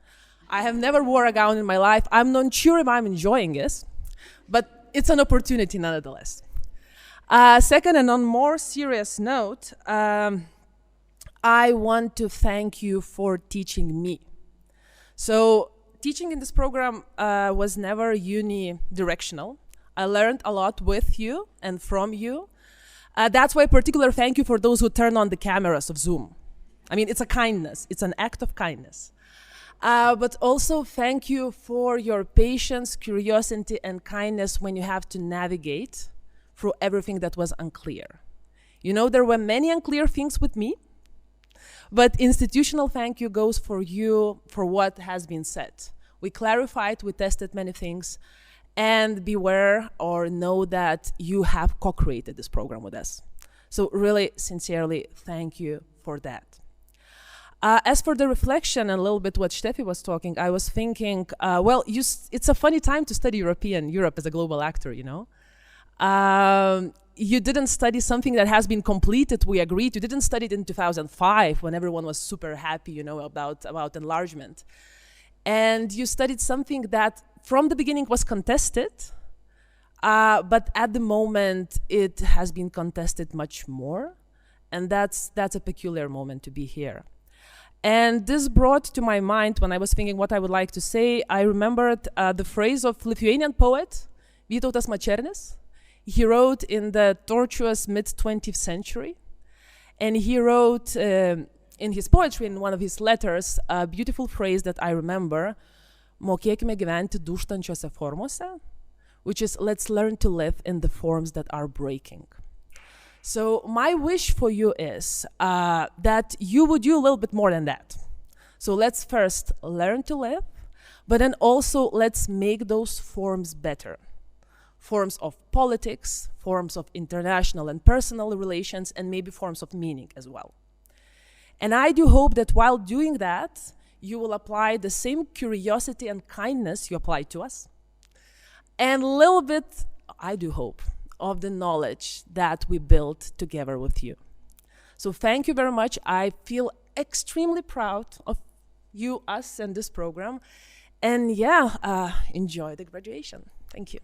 I have never wore a gown in my life. I'm not sure if I'm enjoying it, but it's an opportunity nonetheless. Second, and on more serious note, I want to thank you for teaching me. So teaching in this program was never unidirectional. I learned a lot with you and from you. That's why a particular thank you for those who turn on the cameras of Zoom. I mean, it's a kindness. It's an act of kindness. But also thank you for your patience, curiosity, and kindness when you have to navigate through everything that was unclear. You know, there were many unclear things with me, but institutional thank you goes for you for what has been said. We clarified, we tested many things, and beware or know that you have co-created this program with us. So really, sincerely, thank you for that. As for the reflection and a little bit what Steffi was talking, I was thinking, well, it's a funny time to study Europe as a global actor, you know? You didn't study something that has been completed, we agreed. You didn't study it in 2005 when everyone was super happy, you know, about enlargement. And you studied something that from the beginning was contested, but at the moment it has been contested much more, and that's a peculiar moment to be here. And this brought to my mind, when I was thinking what I would like to say, I remembered the phrase of Lithuanian poet Vytautas Mačernis. He wrote in the tortuous mid-20th century, and he wrote in his poetry, in one of his letters, a beautiful phrase that I remember, mokėkime gyventi dūžtančiose formose, which is, let's learn to live in the forms that are breaking. So my wish for you is that you would do a little bit more than that. So let's first learn to live, but then also let's make those forms better. Forms of politics, forms of international and personal relations, and maybe forms of meaning as well. And I do hope that while doing that, you will apply the same curiosity and kindness you applied to us, and a little bit, I do hope, of the knowledge that we built together with you. So thank you very much. I feel extremely proud of you, us, and this program. And yeah, enjoy the graduation. Thank you.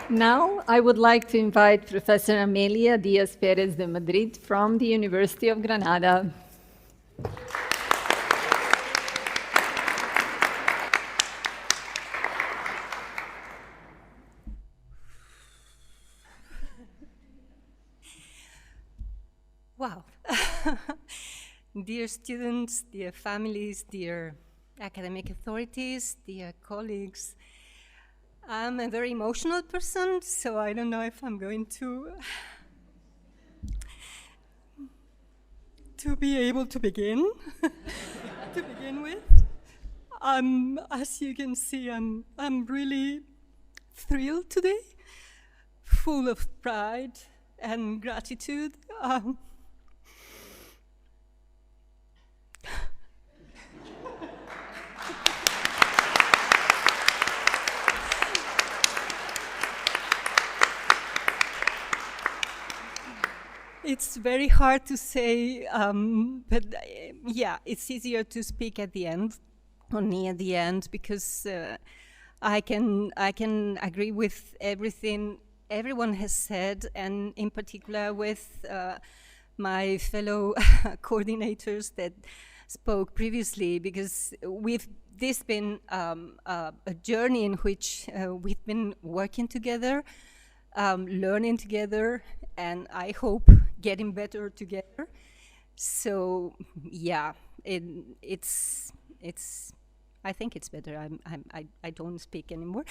Now, I would like to invite Professor Amelia Diaz Perez de Madrid from the University of Granada. Wow. Dear students, dear families, dear academic authorities, dear colleagues, I'm a very emotional person, so I don't know if I'm going to be able to begin, to begin with. As you can see, I'm really thrilled today, full of pride and gratitude. It's very hard to say, but yeah, it's easier to speak at the end, or near the end, because I can agree with everything everyone has said, and in particular with my fellow coordinators that spoke previously, because this been a journey in which we've been working together. learning together, and I hope getting better together. So yeah, it's. I think it's better. I don't speak anymore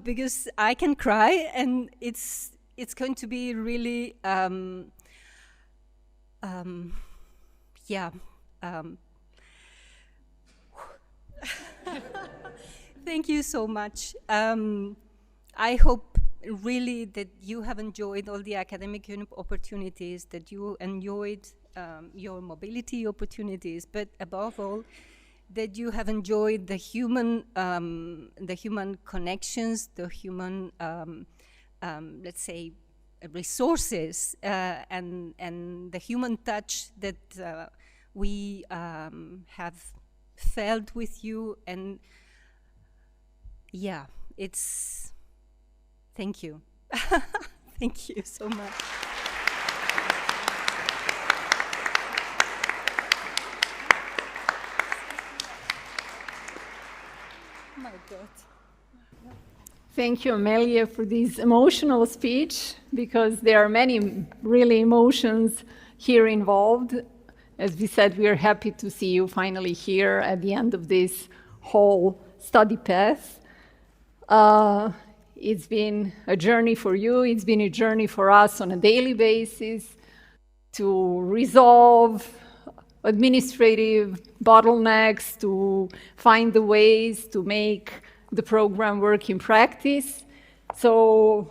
because I can cry, and it's going to be really yeah. Thank you so much. I hope really that you have enjoyed all the academic opportunities, that you enjoyed your mobility opportunities, but above all, that you have enjoyed the human connections, the human, let's say, resources, and the human touch that we have felt with you. And yeah, it's, thank you. Thank you so much. Oh my God. Thank you, Amelia, for this emotional speech, because there are many really emotions here involved. As we said, we are happy to see you finally here at the end of this whole study path. It's been a journey for you. It's been a journey for us on a daily basis to resolve administrative bottlenecks, to find the ways to make the program work in practice. So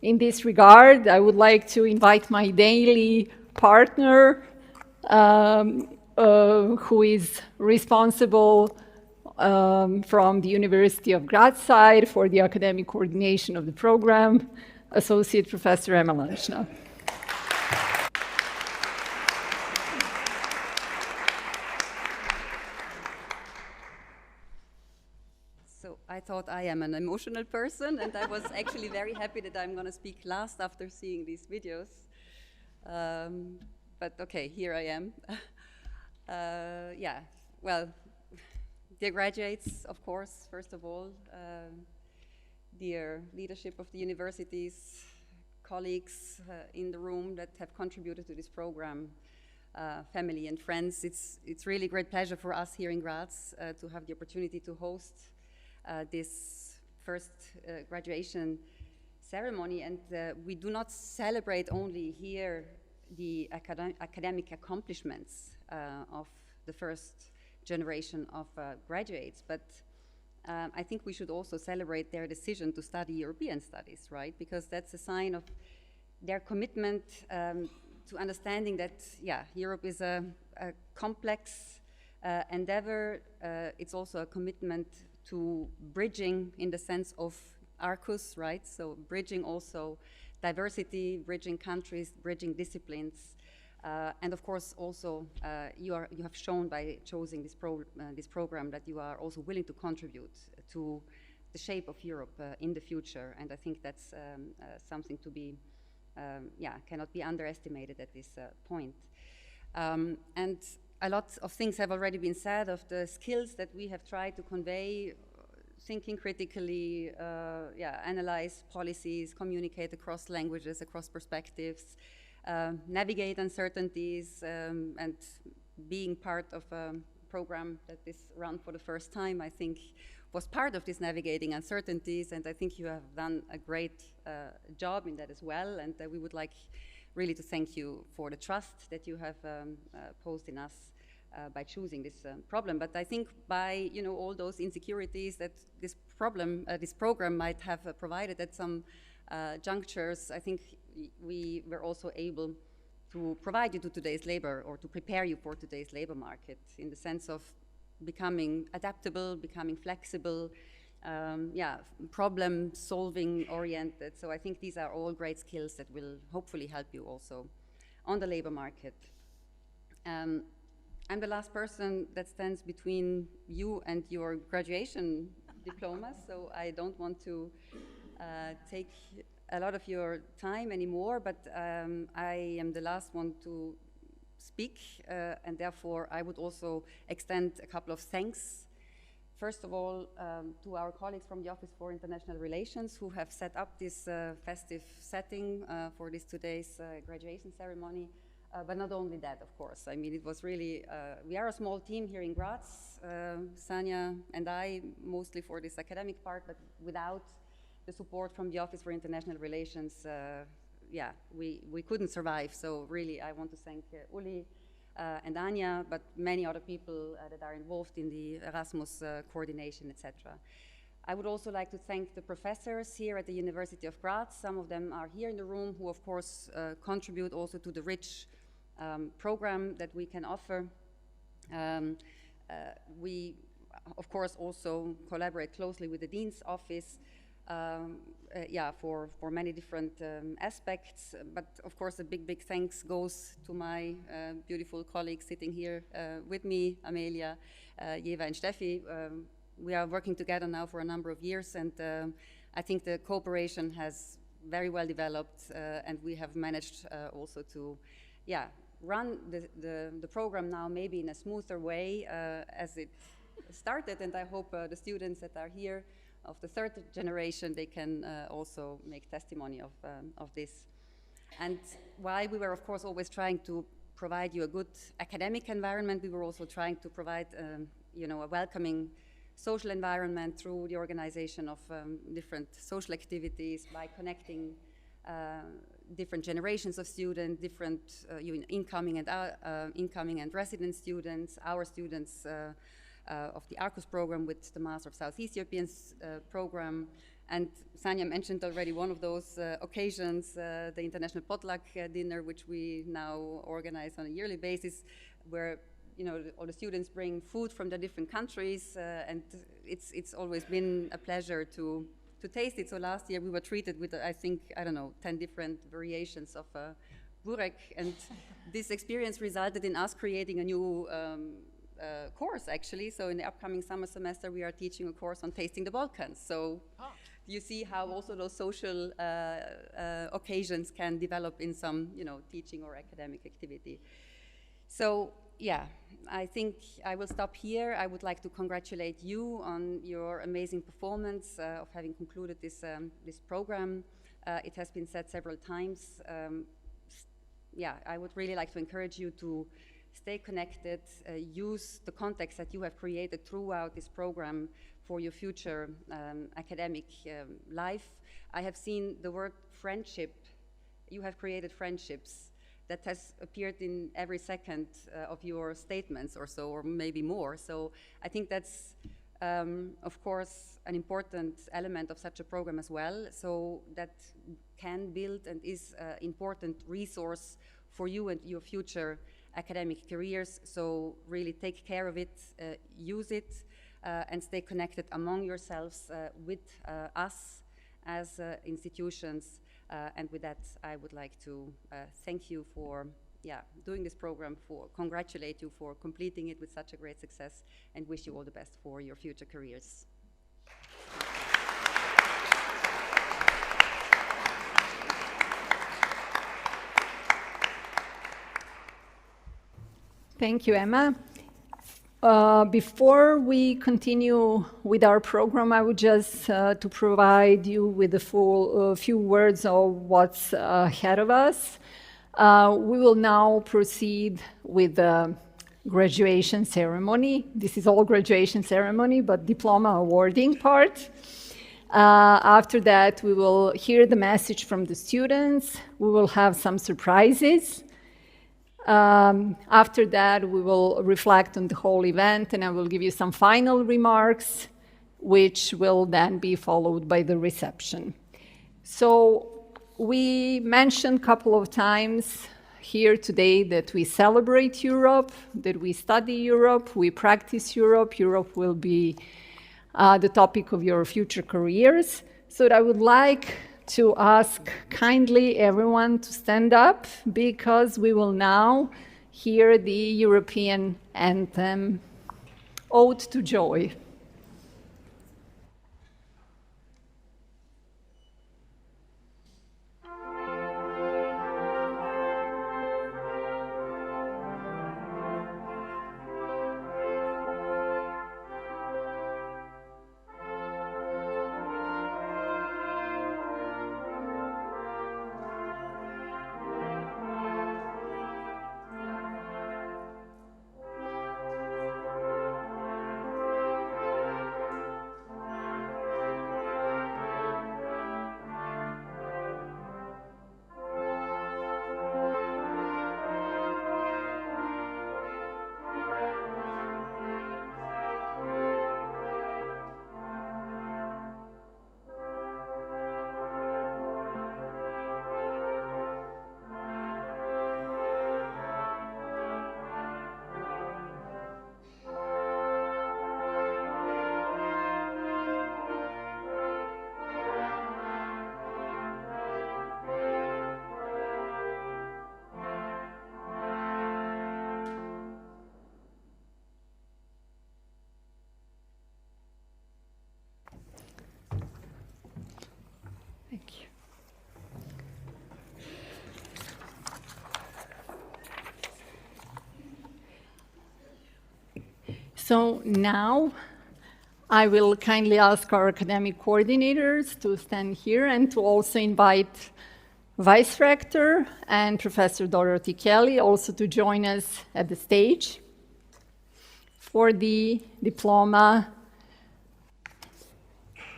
in this regard, I would like to invite my daily partner, who is responsible from the University of Graz side for the academic coordination of the program, Associate Professor Emma Lanchna. So I thought I am an emotional person, and I was actually very happy that I'm going to speak last after seeing these videos. But okay, here I am. Yeah, well, dear graduates, of course, first of all, dear leadership of the universities, colleagues in the room that have contributed to this program, family and friends, it's really a great pleasure for us here in Graz to have the opportunity to host this first graduation ceremony. And we do not celebrate only here the academic accomplishments of the first generation of graduates, but I think we should also celebrate their decision to study European studies, right? Because that's a sign of their commitment to understanding that, yeah, Europe is a complex endeavor. It's also a commitment to bridging in the sense of Arqus, right? So bridging also diversity, bridging countries, bridging disciplines. And of course, also, you have shown by choosing this program that you are also willing to contribute to the shape of Europe in the future. And I think that's something to be, cannot be underestimated at this point. And a lot of things have already been said of the skills that we have tried to convey: thinking critically, analyze policies, communicate across languages, across perspectives, navigate uncertainties, and being part of a program that is run for the first time, I think, was part of this navigating uncertainties, and I think you have done a great job in that as well, and we would like really to thank you for the trust that you have posed in us by choosing this problem. But I think by all those insecurities that this program might have provided at some junctures, I think we were also able to provide you to today's labor, or to prepare you for today's labor market, in the sense of becoming adaptable, becoming flexible, problem solving oriented. So I think these are all great skills that will hopefully help you also on the labor market. I'm the last person that stands between you and your graduation diploma, so I don't want to take a lot of your time anymore, but I am the last one to speak, and therefore I would also extend a couple of thanks first of all, to our colleagues from the Office for International Relations who have set up this festive setting for this today's graduation ceremony. But not only that, of course. I mean, it was really, we are a small team here in Graz, Sanja and I, mostly for this academic part, but without the support from the Office for International Relations, yeah, we couldn't survive. So really, I want to thank Uli and Anja, but many other people that are involved in the Erasmus coordination, etc. I would also like to thank the professors here at the University of Graz. Some of them are here in the room who, of course, contribute also to the rich program that we can offer. We, of course, also collaborate closely with the Dean's Office yeah, for many different aspects. But of course, a big thanks goes to my beautiful colleagues sitting here with me, Amelia, Jeva and Steffi. We are working together now for a number of years, and I think the cooperation has very well developed, and we have managed also to, yeah, run the program now maybe in a smoother way as it started, and I hope the students that are here of the third generation, they can also make testimony of this. And while we were, of course, always trying to provide you a good academic environment, we were also trying to provide, you know, a welcoming social environment through the organization of different social activities by connecting different generations of students, different incoming and resident students, our students of the Arqus program with the Master of Southeast European program. And Sanja mentioned already one of those occasions, the International Potluck Dinner, which we now organize on a yearly basis, where, you know, all the students bring food from the different countries, and it's always been a pleasure to taste it. So last year we were treated with, I think, I don't know, 10 different variations of burek, and this experience resulted in us creating a new course, actually. So in the upcoming summer semester, we are teaching a course on tasting the Balkans. So you see how also those social occasions can develop in some, you know, teaching or academic activity. So yeah, I think I will stop here. I would like to congratulate you on your amazing performance of having concluded this this program. It has been said several times. Yeah, I would really like to encourage you to stay connected, use the context that you have created throughout this program for your future academic life. I have seen the word friendship. You have created friendships that has appeared in every second of your statements or so, or maybe more. So I think that's, of course, an important element of such a program as well. So that can build and is an important resource for you and your future academic careers. So really take care of it, use it, and stay connected among yourselves with us as institutions. And with that, I would like to thank you for doing this program, for congratulate you for completing it with such a great success, and wish you all the best for your future careers. Thank you, Emma. Before we continue with our program, I would just to provide you with a few words of what's ahead of us. We will now proceed with the graduation ceremony. This is all graduation ceremony, but diploma awarding part. After that, we will hear the message from the students. We will have some surprises. After that, we will reflect on the whole event, and I will give you some final remarks, which will then be followed by the reception. So we mentioned a couple of times here today that we celebrate Europe, that we study Europe, we practice Europe. Europe will be the topic of your future careers. So I would like to ask kindly everyone to stand up, because we will now hear the European anthem, Ode to Joy. So now I will kindly ask our academic coordinators to stand here and to also invite Vice Rector and Professor Dorothy Kelly also to join us at the stage for the diploma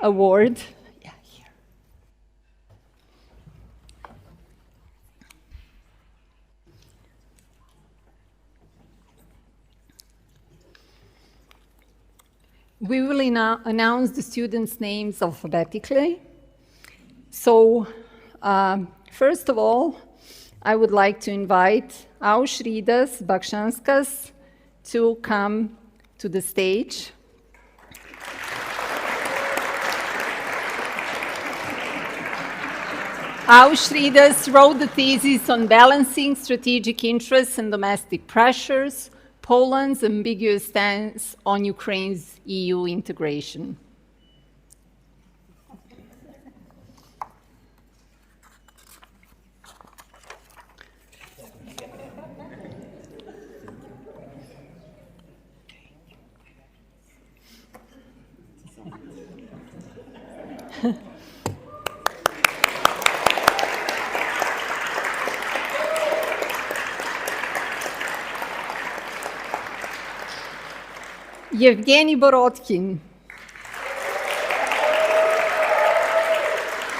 award. Yeah, here. We will announce the students' names alphabetically. So, first of all, I would like to invite Aušridas Bakšanskas to come to the stage. Aušridas wrote the thesis on balancing strategic interests and domestic pressures, Poland's ambiguous stance on Ukraine's EU integration. Yevgeny Borodkin,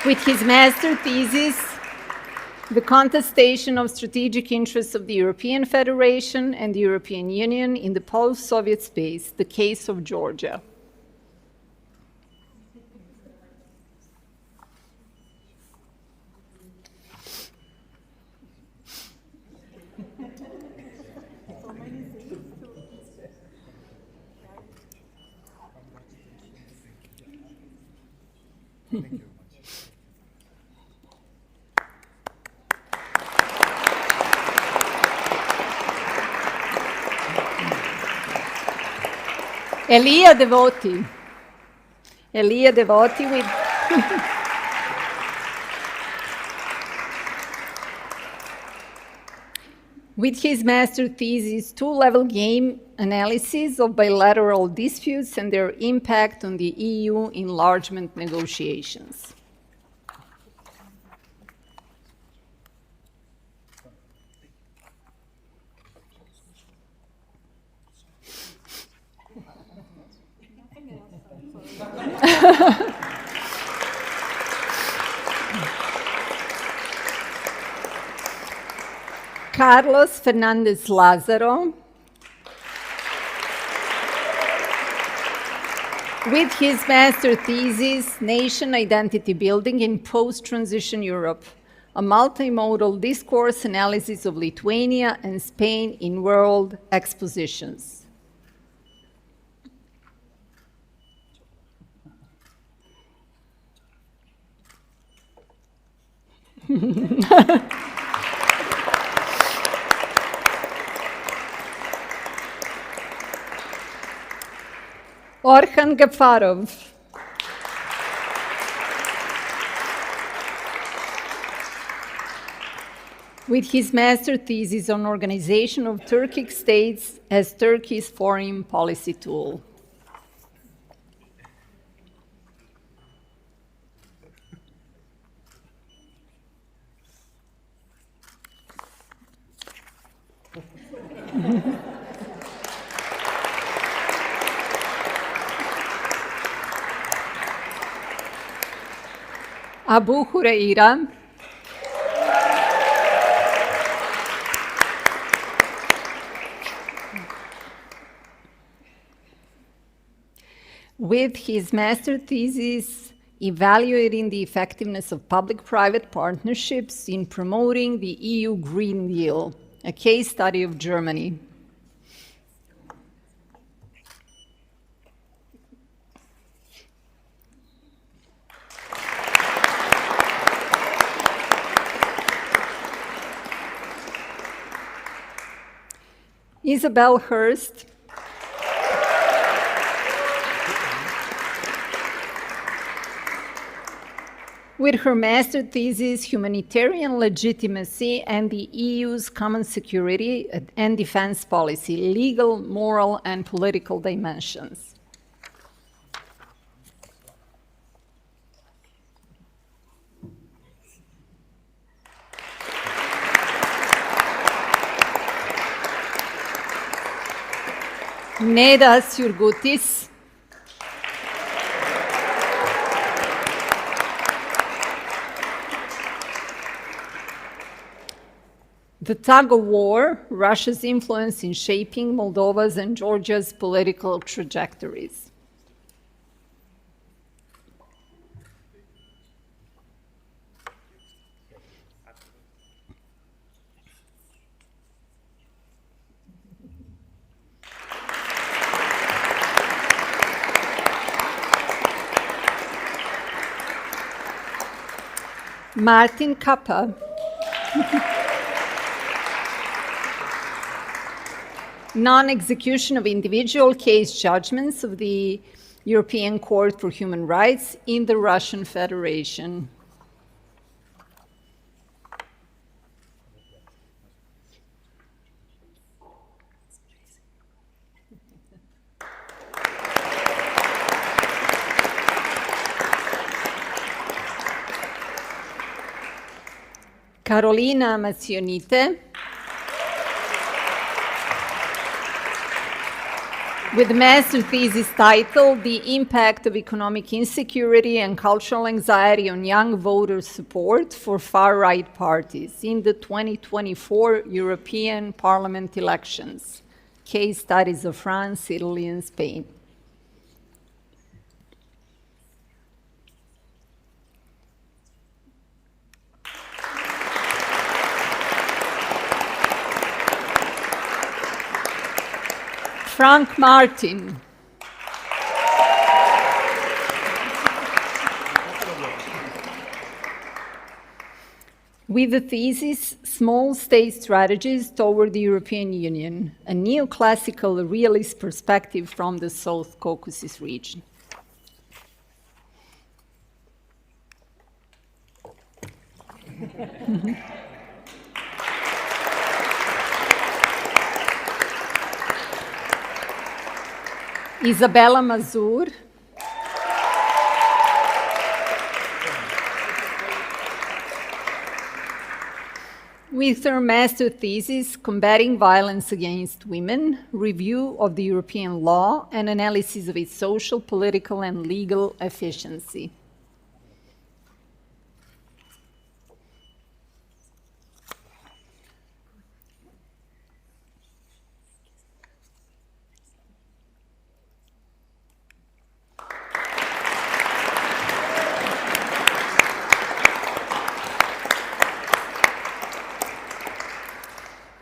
with his master thesis, The Contestation of Strategic Interests of the European Federation and the European Union in the Post-Soviet Space, The Case of Georgia. Thank you. Elia Devoti. Elia Devoti with with his master thesis, Two-Level Game Analysis of Bilateral Disputes and Their Impact on the EU Enlargement Negotiations. Carlos Fernandez Lázaro, with his master thesis, Nation Identity Building in Post-Transition Europe, a multimodal discourse analysis of Lithuania and Spain in world expositions. Orhan Gafarov. With his master thesis on organization of Turkic states as Turkey's foreign policy tool. Abu Huraira. With his master thesis, Evaluating the Effectiveness of Public-Private Partnerships in Promoting the EU Green Deal, a case study of Germany. Isabel Hurst. with her master thesis, Humanitarian Legitimacy and the EU's Common Security and Defense Policy, Legal, Moral, and Political Dimensions. Neda Surgutis. The tug of war, Russia's influence in shaping Moldova's and Georgia's political trajectories. Martin Kappa. Non-execution of individual case judgments of the European Court for Human Rights in the Russian Federation. Carolina Mazionite, with the master thesis title, The Impact of Economic Insecurity and Cultural Anxiety on Young Voter Support for Far-Right Parties in the 2024 European Parliament elections, case studies of France, Italy, and Spain. Frank Martin. With the thesis, Small State Strategies Toward the European Union, a neoclassical realist perspective from the South Caucasus region. Isabella Mazur. With her master thesis, Combating Violence Against Women, Review of the European Law and Analysis of its Social, Political, and Legal Efficiency.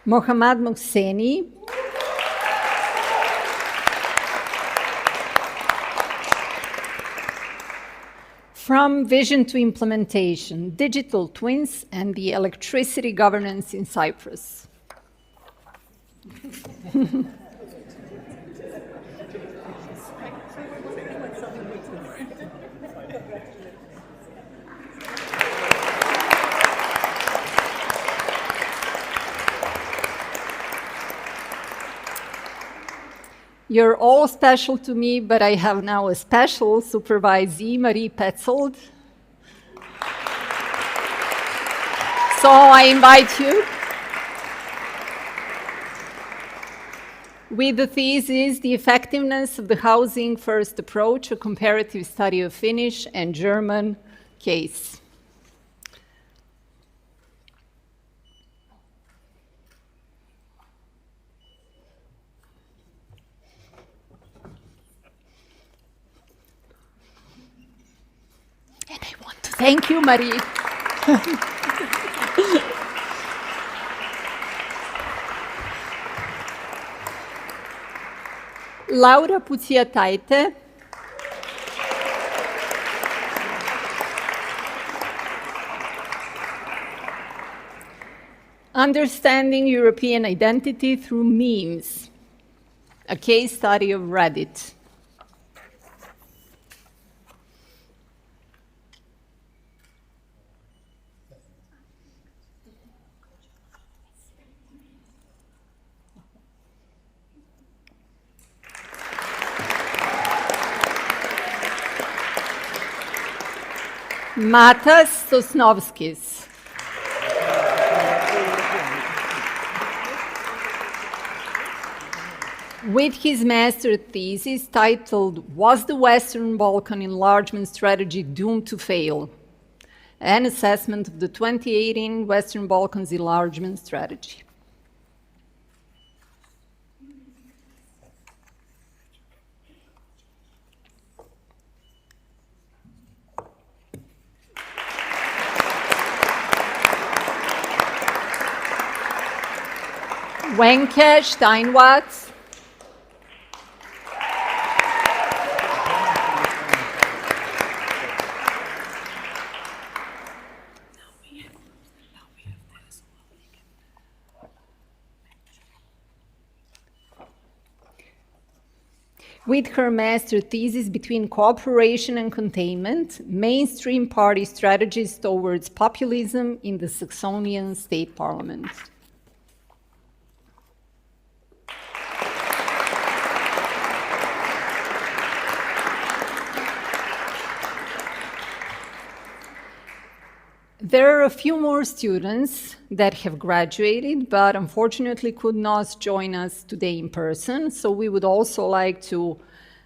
Mohammad Mohseni. From Vision to Implementation, Digital Twins and the Electricity Governance in Cyprus. You're all special to me, but I have now a special supervisee, Marie Petzold. So I invite you. With the thesis, The Effectiveness of the Housing First Approach, a comparative study of Finnish and German case. And I want to thank you, Marie. Laura Puziataite. Understanding European Identity Through Memes, a case study of Reddit. Matas Sosnovskis. With his master thesis titled, "Was the Western Balkan Enlargement Strategy Doomed to Fail?" An assessment of the 2018 Western Balkans enlargement strategy. Wenke Steinwatz. With her master thesis between cooperation and containment, mainstream party strategies towards populism in the Saxonian state parliament. There are a few more students that have graduated, but unfortunately could not join us today in person. So we would also like to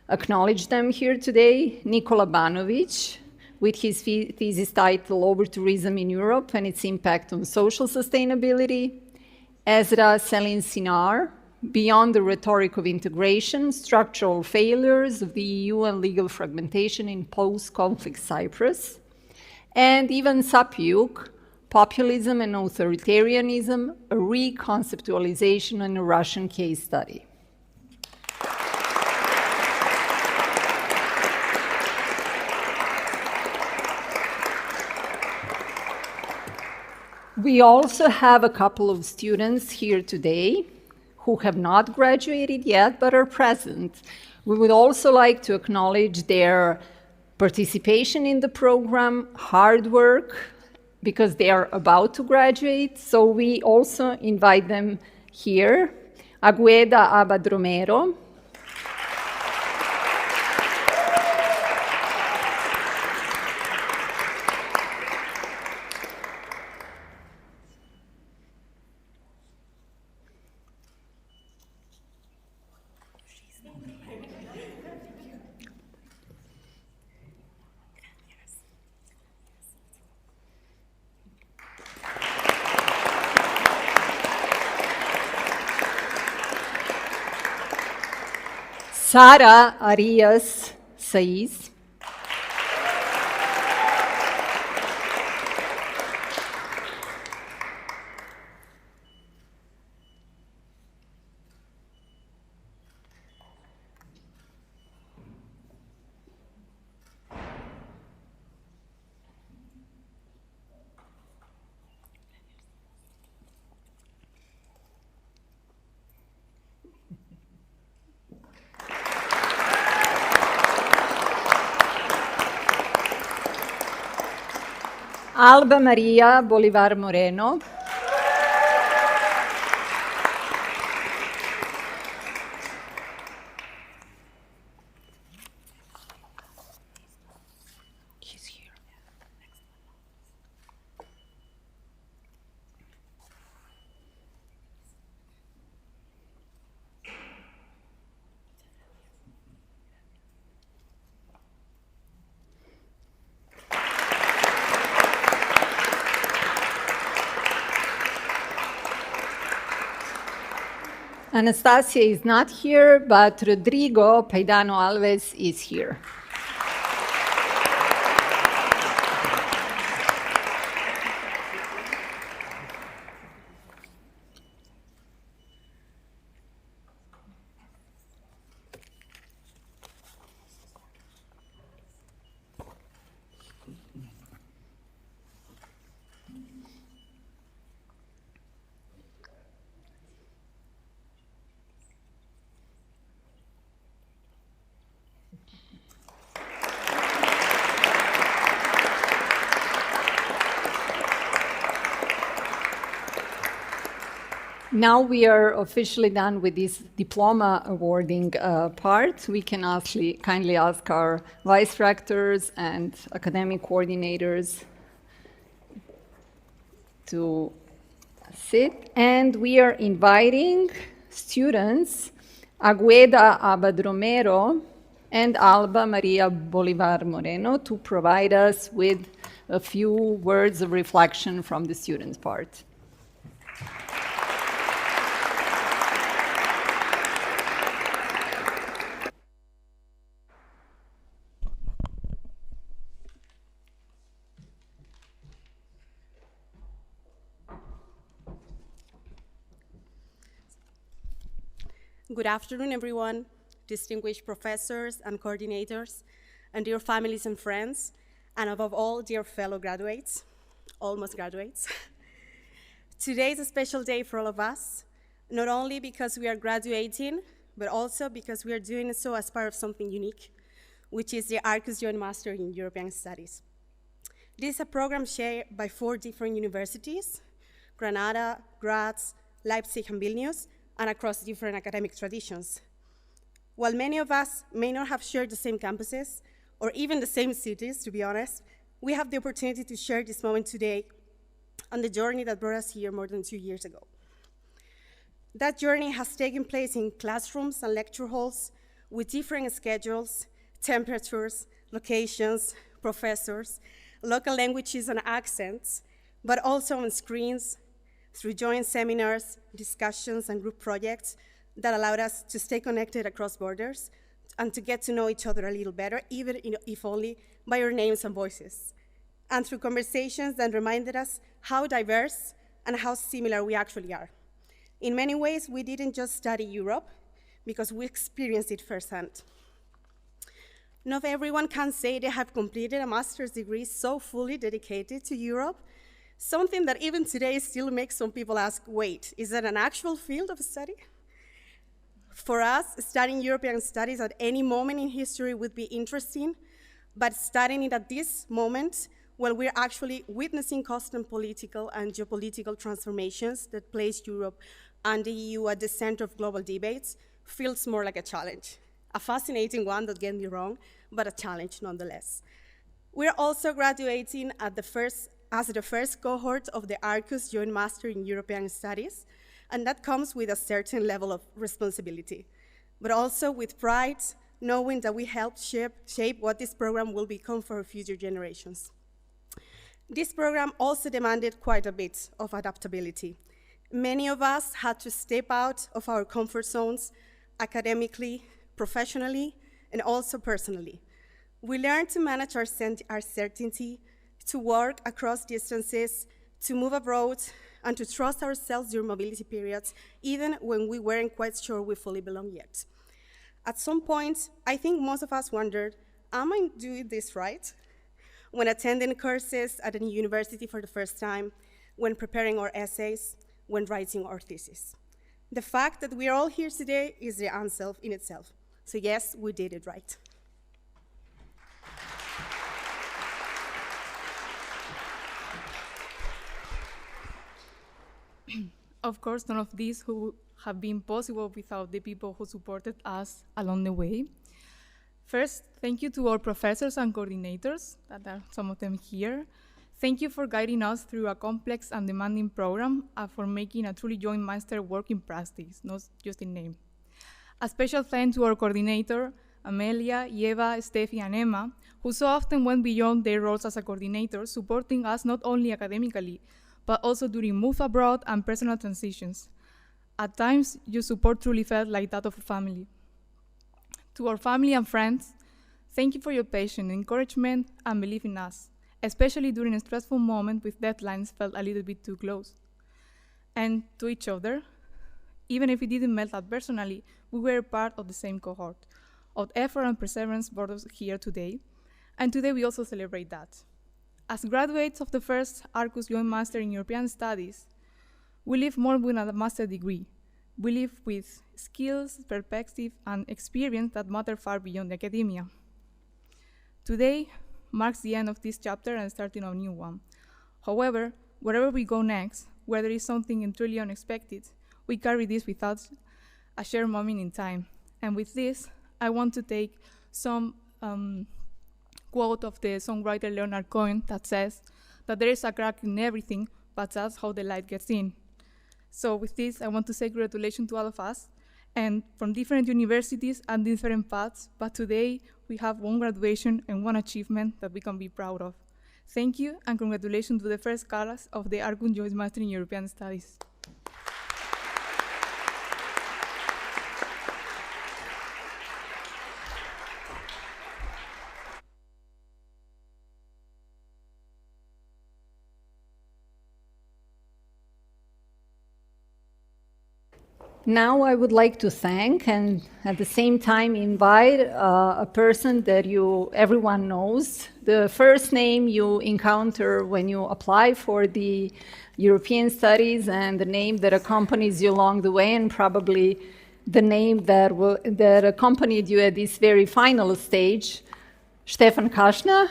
acknowledge them here today. Nikola Banovic, with his thesis title, "Over-Tourism in Europe and its Impact on Social Sustainability." Ezra Selin-Sinar, "Beyond the Rhetoric of Integration, Structural Failures of the EU and Legal Fragmentation in Post-Conflict Cyprus." And Ivan Sapiuk, "Populism and Authoritarianism, a Reconceptualization in a Russian Case Study." We also have a couple of students here today who have not graduated yet but are present. We would also like to acknowledge their participation in the program, hard work, because they are about to graduate. So we also invite them here. Agueda Abad Romero. Sara Arias Saiz. Alba Maria Bolivar Moreno. He's here. Anastasia is not here, but Rodrigo Paidano Alves is here. Now we are officially done with this diploma awarding part. We can kindly ask our vice rectors and academic coordinators to sit. And we are inviting students Agueda Abad Romero and Alba Maria Bolivar Moreno to provide us with a few words of reflection from the students' part. Good afternoon, everyone, distinguished professors and coordinators, and dear families and friends, and above all, dear fellow graduates, almost graduates. Today is a special day for all of us, not only because we are graduating, but also because we are doing so as part of something unique, which is the Arqus Joint Master in European Studies. This is a program shared by 4 different universities, Granada, Graz, Leipzig, and Vilnius, and across different academic traditions. While many of us may not have shared the same campuses, or even the same cities, to be honest, we have the opportunity to share this moment today on the journey that brought us here more than 2 years ago. That journey has taken place in classrooms and lecture halls with different schedules, temperatures, locations, professors, local languages and accents, but also on screens, through joint seminars, discussions, and group projects that allowed us to stay connected across borders and to get to know each other a little better, even if only by our names and voices. And through conversations that reminded us how diverse and how similar we actually are. In many ways, we didn't just study Europe, because we experienced it firsthand. Not everyone can say they have completed a master's degree so fully dedicated to Europe, something that even today still makes some people ask, wait, is that an actual field of study? For us, studying European studies at any moment in history would be interesting, but studying it at this moment, while we're actually witnessing constant political and geopolitical transformations that place Europe and the EU at the center of global debates, feels more like a challenge. A fascinating one, don't get me wrong, but a challenge nonetheless. We're also graduating as the first cohort of the Arqus Joint Master in European Studies, and that comes with a certain level of responsibility, but also with pride, knowing that we helped shape what this program will become for future generations. This program also demanded quite a bit of adaptability. Many of us had to step out of our comfort zones academically, professionally, and also personally. We learned to manage our certainty, to work across distances, to move abroad, and to trust ourselves during mobility periods, even when we weren't quite sure we fully belong yet. At some point, I think most of us wondered, am I doing this right? When attending courses at a university for the first time, when preparing our essays, when writing our thesis. The fact that we are all here today is the answer in itself. So yes, we did it right. Of course, none of these would have been possible without the people who supported us along the way. First, thank you to our professors and coordinators, that are some of them here. Thank you for guiding us through a complex and demanding program and for making a truly joint master work in practice, not just in name. A special thanks to our coordinator, Amelia, Eva, Steffi, and Emma, who so often went beyond their roles as a coordinator, supporting us not only academically, but also during move abroad and personal transitions. At times, your support truly felt like that of a family. To our family and friends, thank you for your patience, encouragement, and belief in us, especially during a stressful moment with deadlines felt a little bit too close. And to each other, even if we didn't meet that personally, we were part of the same cohort of effort and perseverance brought us here today, and today we also celebrate that. As graduates of the first Arqus Joint Master in European Studies, we live more than a master degree. We live with skills, perspective, and experience that matter far beyond academia. Today marks the end of this chapter and starting a new one. However, wherever we go next, whether it's something truly unexpected we carry this with us a shared moment in time. And with this, I want to take some quote of the songwriter Leonard Cohen that says that there is a crack in everything, but that's how the light gets in. So with this, I want to say congratulations to all of us, and from different universities and different paths, but today we have one graduation and one achievement that we can be proud of. Thank you, and congratulations to the first class of the Arqus Joint Master in European Studies. Now I would like to thank and at the same time invite a person that everyone knows. The first name you encounter when you apply for the European studies and the name that accompanies you along the way, and probably the name that accompanied you at this very final stage, Stefan Kaschner.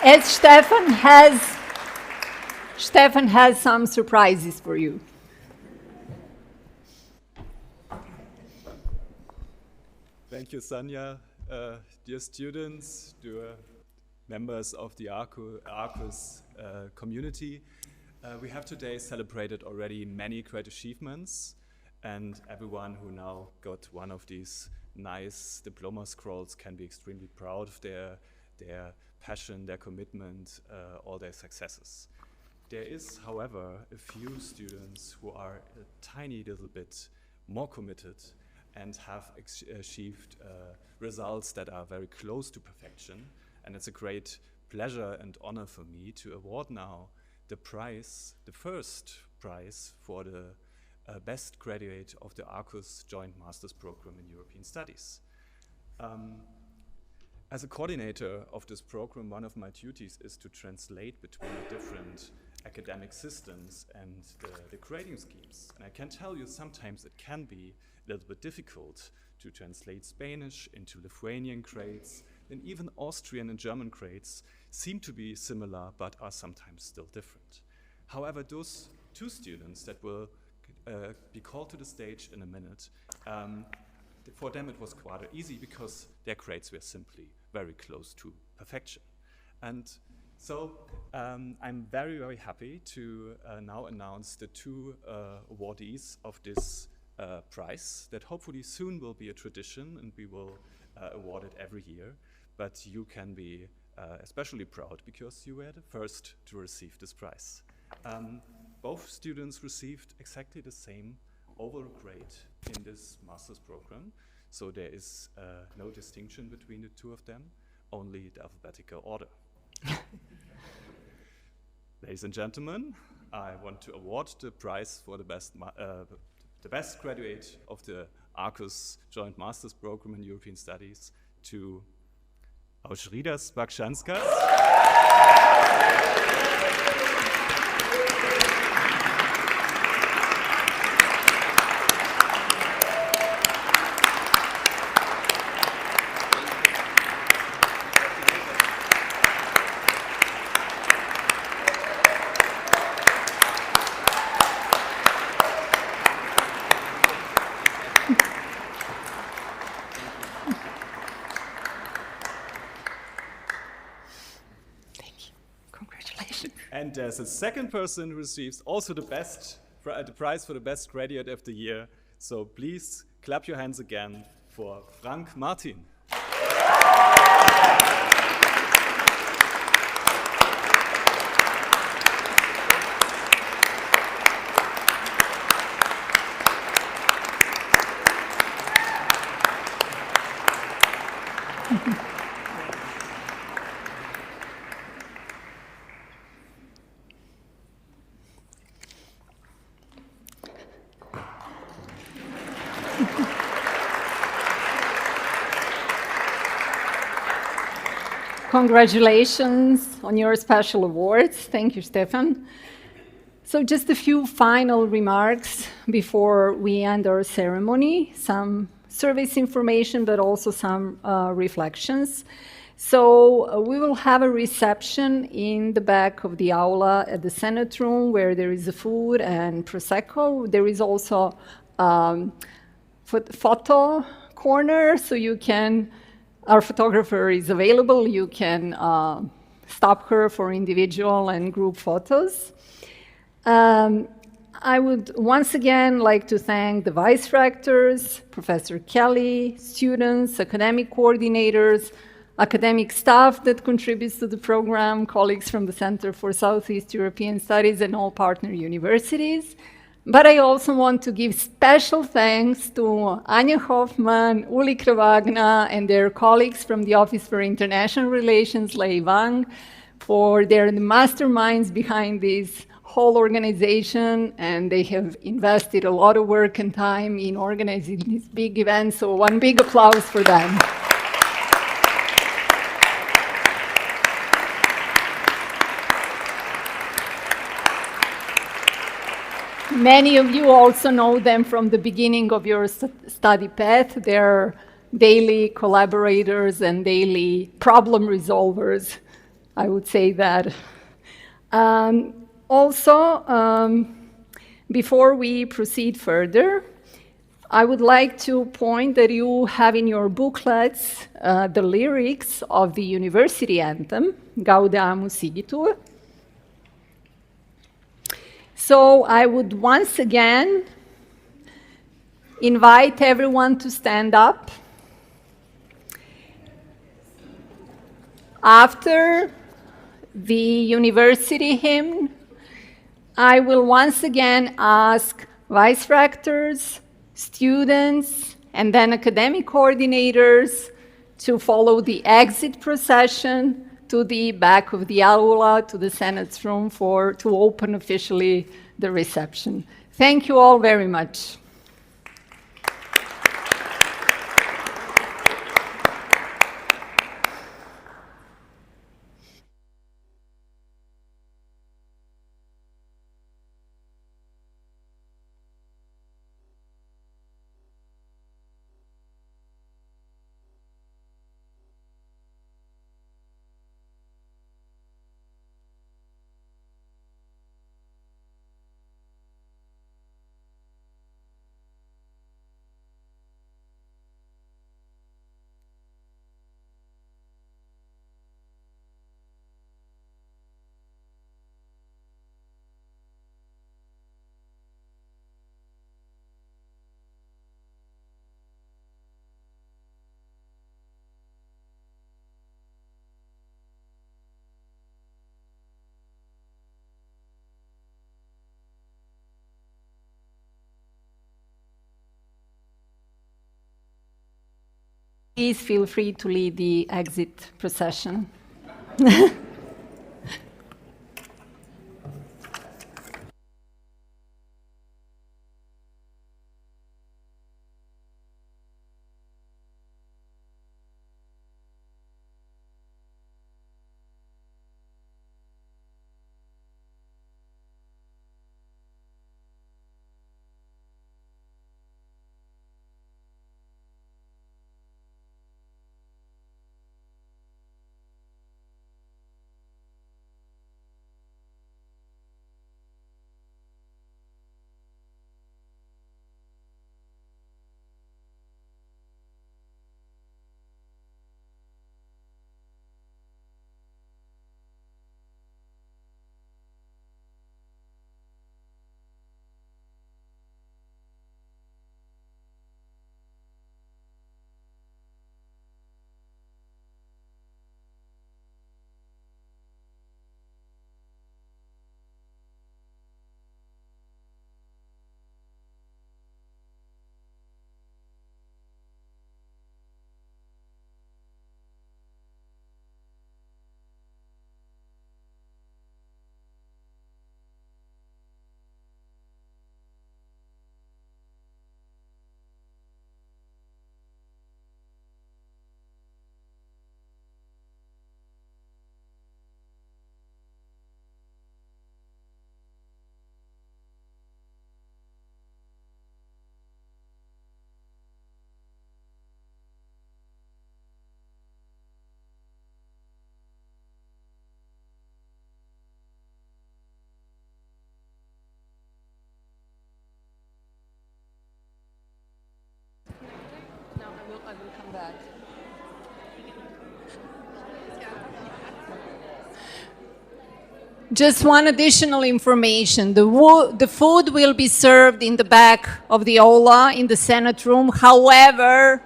As Stefan has some surprises for you. Thank you, Sanja. Dear students, dear members of the Arqus community, we have today celebrated already many great achievements, and everyone who now got one of these nice diploma scrolls can be extremely proud of their passion, their commitment, all their successes. There is, however, a few students who are a tiny little bit more committed and have achieved results that are very close to perfection. And it's a great pleasure and honor for me to award now the prize, the first prize for the best graduate of the Arqus Joint Master's Program in European Studies. As a coordinator of this program, one of my duties is to translate between the different academic systems and the grading schemes. And I can tell you sometimes it can be a little bit difficult to translate Spanish into Lithuanian grades, and even Austrian and German grades seem to be similar but are sometimes still different. However, those two students that will be called to the stage in a minute, for them it was quite easy because their grades were simply very close to perfection. And so I'm very, very happy to now announce the two awardees of this prize that hopefully soon will be a tradition, and we will award it every year. But you can be especially proud because you were the first to receive this prize. Both students received exactly the same overall grade in this master's program. So there is no distinction between the two of them, only the alphabetical order. Ladies and gentlemen, I want to award the prize for the best graduate of the Arqus Joint Master's Program in European Studies to Aušvydas Bakšanskas. And there's a second person who receives also the prize for the best graduate of the year. So please clap your hands again for Frank Martin. Congratulations on your special awards. Thank you, Stefan. So just a few final remarks before we end our ceremony. Some service information, but also some reflections. So we will have a reception in the back of the aula at the Senate room where there is a food and Prosecco. There is also photo corner, so you can, our photographer is available, you can stop her for individual and group photos. I would once again like to thank the vice rectors, Professor Kelly, students, academic coordinators, academic staff that contributes to the program, colleagues from the Center for Southeast European Studies and all partner universities. But I also want to give special thanks to Anja Hoffmann, Uli Krevagna, and their colleagues from the Office for International Relations, Lei Wang, for their masterminds behind this whole organization, and they have invested a lot of work and time in organizing this big event, so one big applause for them. Many of you also know them from the beginning of your study path. They're daily collaborators and daily problem resolvers, I would say that. Before we proceed further, I would like to point that you have in your booklets the lyrics of the university anthem, Gaudeamus Igitur. So I would once again invite everyone to stand up. After the university hymn, I will once again ask vice rectors, students, and then academic coordinators to follow the exit procession to the back of the aula, to the Senate's room to open officially the reception. Thank you all very much. Please feel free to lead the exit procession. Just one additional information. The food will be served in the back of the aula in the Senate room. However,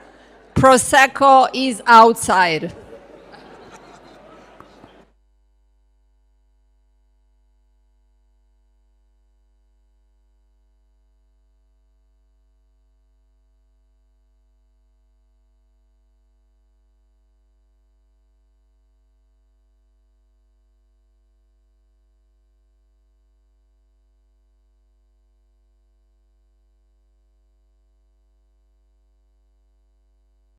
Prosecco is outside.